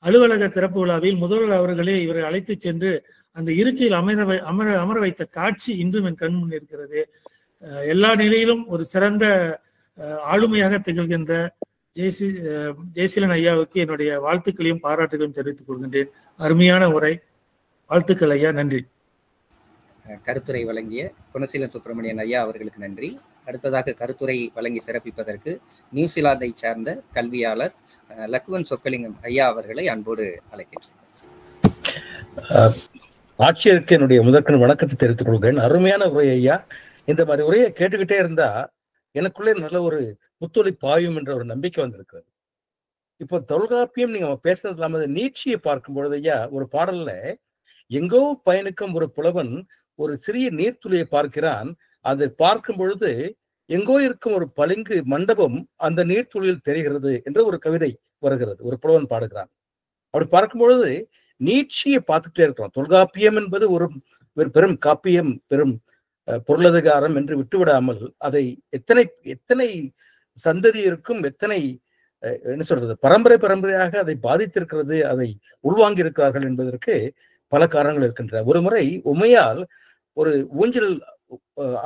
அலுவலக திறப்பு விழாவில் முதல்வர் அவர்களே இவரை அழைத்து சென்று அந்த இருக்கையில் அமர வைத்த காட்சி இன்றும் என் கண் முன் இருக்கிறது. எல்லா நிலையிலும் ஒரு சிறந்த ஆளுமையாக திகழ்கின்ற ஜெயசீலன் ஐயாவுக்கு என்னுடைய வாழ்த்துக்களையும் பாராட்டுகளையும் தெரிவித்துக் கொள்கின்றேன். அருமையான உரை, வாழ்த்துக்கள் ஐயா, நன்றி. கருத்துரை வழங்கிய குணசீலன் சுப்பிரமணியன் ஐயா அவர்களுக்கு நன்றி. அடுத்ததாக கருத்துரை வழங்கி சிறப்பிப்பதற்கு நியூசிலாந்தை சார்ந்த கல்வியாளர் லக்குவன் சொக்கலிங்கம் ஐயா அவர்களை அன்போடு அழைக்கின்றேன். ஆட்சியருக்கு என்னுடைய முதற்கண் வணக்கத்தை தெரிவித்துக் கொள்கிறேன். அருமையான உரை ஐயா. இந்த மாதிரி உரையை கேட்டுக்கிட்டே இருந்தா எனக்குள்ளே நல்ல ஒரு முத்தொலி பாயும் என்ற ஒரு நம்பிக்கை வந்திருக்கிறது. இப்போ தொல்காப்பியம் நீங்க பேசுறது இல்லாம நீட்சியை பார்க்கும் பொழுது ஐயா, ஒரு பாடல்ல எங்கோ பயணிக்கும் ஒரு புலவன் ஒரு சிறிய நீர்த்துளியை பார்க்கிறான். அதை பார்க்கும் பொழுது எங்கோ இருக்கும் ஒரு பளிங்கு மண்டபம் அந்த நீர்த்துளியில் தெரிகிறது என்ற ஒரு கவிதை வருகிறது, ஒரு புலவன் பாடுகிறான். அப்படி பார்க்கும் பொழுது நீட்சியை பார்த்துட்டே இருக்கிறோம். தொல்காப்பியம் என்பது ஒரு பெரும் காப்பியம், பெரும் பொருளதிகாரம் என்று விட்டுவிடாமல் அதை எத்தனை சந்ததி இருக்கும், எத்தனை என்ன சொல்றது பரம்பரையாக அதை பாதித்திருக்கிறது, அதை உள்வாங்கி இருக்கிறார்கள் என்பதற்கு பல காரணங்கள் இருக்கின்றன. ஒரு முறை உமையால் ஒரு ஊஞ்சல்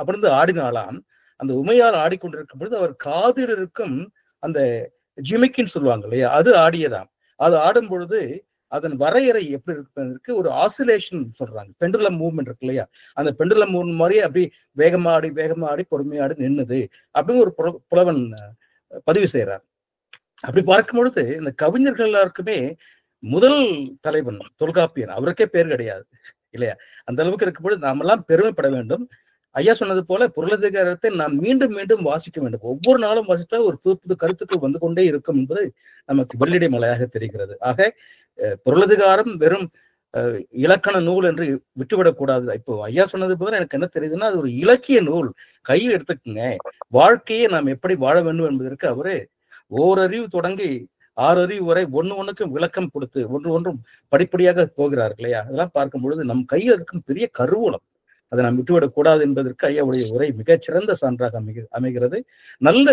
அமர்ந்து ஆடினாலாம். அந்த உமையால் ஆடிக்கொண்டிருக்கும் பொழுது அவர் காதில் இருக்கும் அந்த ஜிமிக்கின்னு சொல்லுவாங்க இல்லையா, அது ஆடியதாம். அது ஆடும் பொழுது அதன் வரையறை எப்படி இருப்பதற்கு ஒரு ஆசிலேஷன் சொல்றாங்க, பெண்டுலம் மூவ்மெண்ட் இருக்கு இல்லையா, அந்த பெண்டுலம் மூவ்மெண்ட் மாதிரி அப்படி வேகமாடி பொறுமையாடி நின்னுது அப்படின்னு ஒரு புலவன் பதிவு செய்யறார். அப்படி பார்க்கும் பொழுது இந்த கவிஞர்கள் எல்லாருக்குமே முதல் தலைவன் தொல்காப்பியன், அவருக்கே பேர் கிடையாது இல்லையா. அந்த அளவுக்கு இருக்கும்பொழுது நாமெல்லாம் பெருமைப்பட வேண்டும். ஐயா சொன்னது போல பொருளதிகாரத்தை நாம் மீண்டும் மீண்டும் வாசிக்க வேண்டும். ஒவ்வொரு நாளும் வாசித்தால் ஒரு புது புது கருத்துக்கள் வந்து கொண்டே இருக்கும் என்பது நமக்கு வெள்ளிடை மலையாக தெரிகிறது. ஆக பொருளதிகாரம் வெறும் இலக்கண நூல் என்று விட்டுவிடக்கூடாது. இப்போ ஐயா சொன்னது போல எனக்கு என்ன தெரியுதுன்னா, அது ஒரு இலக்கிய நூல். கையில் எடுத்துக்குங்க, வாழ்க்கையை நாம் எப்படி வாழ வேண்டும் என்பதற்கு அவரு ஓரறிவு தொடங்கி 6 அறிவு வரை ஒன்றுக்கும் விளக்கம் கொடுத்து ஒன்றும் படிப்படியாக போகிறார்கள் இல்லையா. அதெல்லாம் பார்க்கும் பொழுது நம் கையில் இருக்கும் பெரிய கருவூலம், அதை நாம் விட்டுவிடக்கூடாது என்பதற்கு ஐயாவுடைய உரை மிகச்சிறந்த சான்றாக அமைகிறது. நல்ல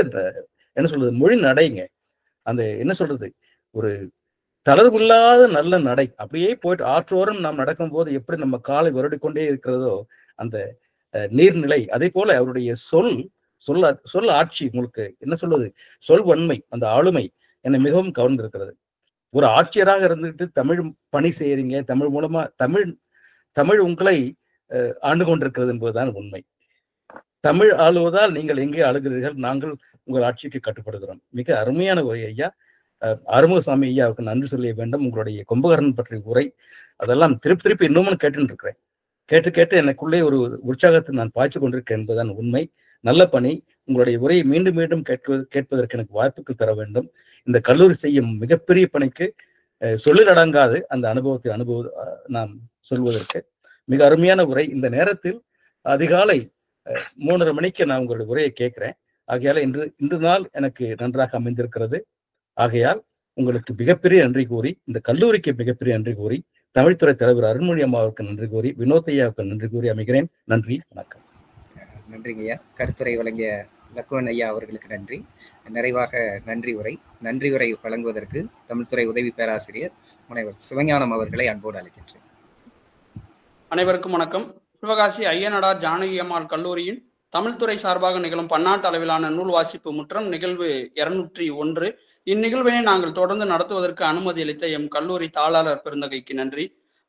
என்ன சொல்றது மொழி நடைங்க, அந்த என்ன சொல்றது ஒரு தளர்வில்லாத நல்ல நடை. அப்படியே போயிட்டு ஆற்றோரம் நாம் நடக்கும்போது எப்படி நம்ம காலை வருடிக்கொண்டே இருக்கிறதோ அந்த நீர்நிலை, அதே போல அவருடைய சொல் ஆட்சி, உங்களுக்கு என்ன சொல்வது, சொல் வன்மை, அந்த ஆளுமை என்னை மிகவும் கவர்ந்திருக்கிறது. ஒரு ஆட்சியராக இருந்துட்டு தமிழ் பணி செய்யறீங்க, தமிழ் மூலமா தமிழ் உங்களை ஆண்டு கொண்டிருக்கிறது என்பதுதான் உண்மை. தமிழ் ஆளுவதால் நீங்கள் எங்கே ஆளுகிறீர்கள், நாங்கள் உங்கள் ஆட்சிக்கு கட்டுப்படுகிறோம். மிக அருமையான உரை ஐயா. ஆறுமுகசாமி ஐயாவுக்கு நன்றி சொல்ல வேண்டும். உங்களுடைய கும்பகர்ணன் பற்றிய உரை அதெல்லாம் திருப்பி இன்னமும் கேட்டு இருக்கிறேன். கேட்டு எனக்குள்ளே ஒரு உற்சாகத்தை நான் பாய்ச்சி கொண்டிருக்கேன் என்பதுதான் உண்மை. நல்ல பணி. உங்களுடைய உரையை மீண்டும் மீண்டும் கேட்பதற்கு எனக்கு வாய்ப்புகள் தர வேண்டும். இந்த கல்லூரி செய்யும் மிகப்பெரிய பணிக்கு சொல்லிலடங்காது அந்த அனுபவத்தை நாம் சொல்வதற்கு. மிக அருமையான உரை. இந்த நேரத்தில் அதிகாலை 3:30 மணிக்கு நான் உங்களுடைய உரையை கேட்கிறேன். ஆகையால இன்று நாள் எனக்கு நன்றாக அமைந்திருக்கிறது. ஆகையால் உங்களுக்கு மிகப்பெரிய நன்றி கூறி, இந்த கல்லூரிக்கு மிகப்பெரிய நன்றி கூறி, தமிழ்துறை தலைவர் அருண்மொழி அம்மாவுக்கு நன்றி கூறி, வினோத் ஐயாவுக்கு நன்றி கூறி அமைகிறேன். நன்றி, வணக்கம். நன்றிங்க ஐயா. கருத்துரை வழங்கிய லக்குவன் ஐயா அவர்களுக்கு நன்றி. நிறைவாக நன்றி உரை வழங்குவதற்கு தமிழ்துறை உதவி பேராசிரியர் முனைவர் சிவஞானம் அவர்களை அன்போடு அழைக்கின்றேன். அனைவருக்கும் வணக்கம். சிவகாசி ஐயனடார் ஜானகி அம்மாள் கல்லூரியின் தமிழ்துறை சார்பாக நிகழும் பன்னாட்டு அளவிலான நூல் வாசிப்பு முற்றம் நிகழ்வு 201. இந்நிகழ்வினை நாங்கள் தொடர்ந்து நடத்துவதற்கு அனுமதி அளித்த எம் கல்லூரி தாளாளர் பெருந்தகைக்கு நன்றி.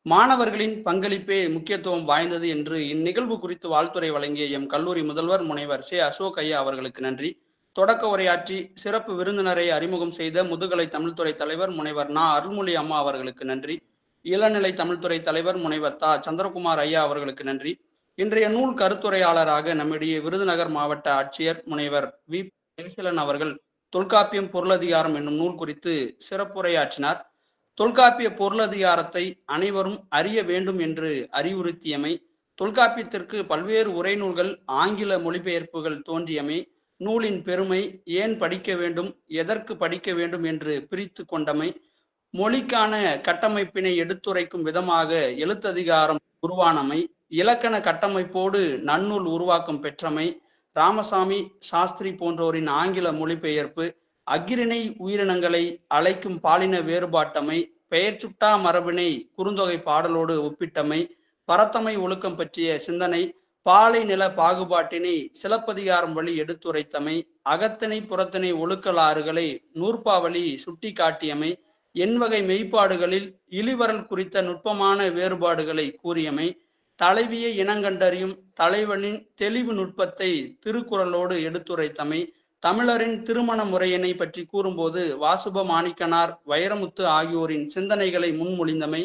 மாணவர்களின் பங்களிப்பே முக்கியத்துவம் வாய்ந்தது என்று இந்நிகழ்வு குறித்து வாழ்த்துரை வழங்கிய எம் கல்லூரி முதல்வர் முனைவர் சே அசோக் ஐயா அவர்களுக்கு நன்றி. தொடக்க உரையாற்றி சிறப்பு விருந்தினரை அறிமுகம் செய்த முதுகலை தமிழ்துறை தலைவர் முனைவர் நா அருள்மொழி அம்மா அவர்களுக்கு நன்றி. இளநிலை தமிழ்துறை தலைவர் முனைவர் தா சந்திரகுமார் ஐயா அவர்களுக்கு நன்றி. இன்றைய நூல் கருத்துரையாளராக நம்மிடையே விருதுநகர் மாவட்ட ஆட்சியர் முனைவர் வி ஜெயசீலன் அவர்கள் தொல்காப்பியம் பொருளதிகாரம் என்னும் நூல் குறித்து சிறப்புரையாற்றினார். தொல்காப்பிய பொருளதிகாரத்தை அனைவரும் அறிய வேண்டும் என்று அறிவுறுத்தியமை, தொல்காப்பியத்திற்கு பல்வேறு உரைநூல்கள் ஆங்கில மொழிபெயர்ப்புகள் தோன்றியமை, நூலின் பெருமை, ஏன் படிக்க வேண்டும், எதற்கு படிக்க வேண்டும் என்று பிரித்து கொண்டமை, மொழிக்கான கட்டமைப்பினை எடுத்துரைக்கும் விதமாக எழுத்ததிகாரம் உருவானமை, இலக்கண கட்டமைப்போடு நன்னூல் உருவாக்கம் பெற்றமை, ராமசாமி சாஸ்திரி போன்றோரின் ஆங்கில மொழிபெயர்ப்பு, அக்கிரிணை உயிரினங்களை அழைக்கும் பாலின வேறுபாட்டமை, பெயர் சுட்டா மரபினை குறுந்தொகை பாடலோடு ஒப்பிட்டமை, பரத்தமை ஒழுக்கம் பற்றிய சிந்தனை, பாலை நில பாகுபாட்டினை சிலப்பதிகாரம் வழி எடுத்துரைத்தமை, அகத்திணை புறத்திணை ஒழுக்கலாறுகளை நூற்பாவழி சுட்டி காட்டியமை, எண்வகை மெய்ப்பாடுகளில் இழிவரல் குறித்த நுட்பமான வேறுபாடுகளை கூறியமை, தலைவியை இனங்கண்டறியும் தலைவனின் தெளிவு நுட்பத்தை திருக்குறளோடு எடுத்துரைத்தமை, தமிழரின் திருமண முறையினை பற்றி கூறும்போது வாசுப மாணிக்கனார், வைரமுத்து ஆகியோரின் சிந்தனைகளை முன்மொழிந்தமை,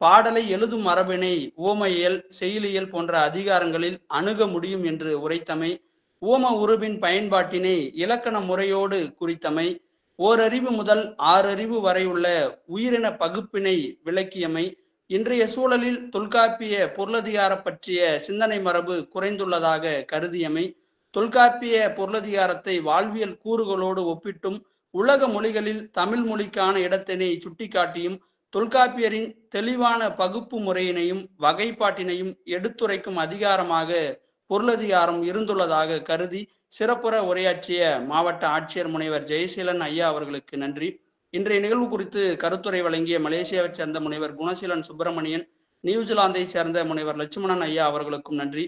பாடலை எழுதும் மரபினை ஓமையியல், செய்யுளியல் போன்ற அதிகாரங்களில் அணுக முடியும் என்று உரைத்தமை, ஓம உருவின் பயன்பாட்டினை இலக்கண முறையோடு குறித்தமை, ஓரறிவு முதல் 6 அறிவு வரை உள்ள உயிரின பகுப்பினை விளக்கியமை, இன்றைய சூழலில் தொல்காப்பிய பொருளதிகார பற்றிய சிந்தனை மரபு குறைந்துள்ளதாக கருதியமை, தொல்காப்பிய பொருளதிகாரத்தை வாழ்வியல் கூறுகளோடு ஒப்பிட்டும் உலக மொழிகளில் தமிழ் மொழிக்கான இடத்தினை சுட்டிக்காட்டியும் தொல்காப்பியரின் தெளிவான பகுப்பு முறையினையும் வகைப்பாட்டினையும் எடுத்துரைக்கும் அதிகாரமாக பொருளதிகாரம் இருந்துள்ளதாக கருதி சிறப்புற உரையாற்றிய மாவட்ட ஆட்சியர் முனைவர் ஜெயசீலன் ஐயா அவர்களுக்கு நன்றி. இன்றைய நிகழ்வு குறித்து கருத்துரை வழங்கிய மலேசியாவை சேர்ந்த முனைவர் குணசீலன் சுப்பிரமணியன், நியூசிலாந்தை சேர்ந்த முனைவர் லட்சுமணன் ஐயா அவர்களுக்கும் நன்றி.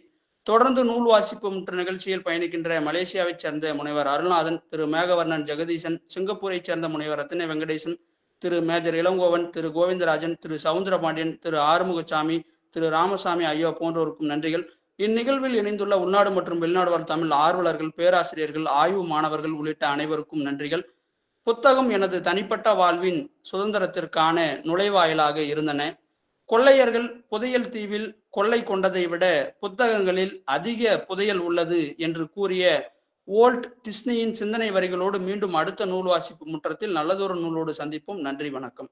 தொடர்ந்து நூல் வாசிப்பு முற்ற நிகழ்ச்சியில் பயணிக்கின்ற மலேசியாவை சேர்ந்த முனைவர் அருள்நாதன், திரு மேகவர்ணன் ஜெகதீசன், சிங்கப்பூரை சேர்ந்த முனைவர் ரத்தின வெங்கடேசன், திரு மேஜர் இளங்கோவன், திரு கோவிந்தராஜன், திரு சவுந்தரபாண்டியன், திரு ஆறுமுகசாமி, திரு ராமசாமி ஐயா போன்றோருக்கும் நன்றிகள். இந்நிகழ்வில் இணைந்துள்ள உள்நாடு மற்றும் வெளிநாடு வாழ் தமிழ் ஆர்வலர்கள், பேராசிரியர்கள், ஆய்வு மாணவர்கள் உள்ளிட்ட அனைவருக்கும் நன்றிகள். புத்தகம் எனது தனிப்பட்ட வாழ்வின் சுதந்திரத்திற்கான நுழைவாயிலாக இருந்தன. கொள்ளையர்கள் புதையல் தீவில் கொள்ளை கொண்டதை விட புத்தகங்களில் அதிக புதையல் உள்ளது என்று கூறிய வோல்ட் டிஸ்னியின் சிந்தனை வரிகளோடு மீண்டும் அடுத்த நூல் வாசிப்பு முற்றத்தில் நல்லதொரு நூலோடு சந்திப்போம். நன்றி, வணக்கம்.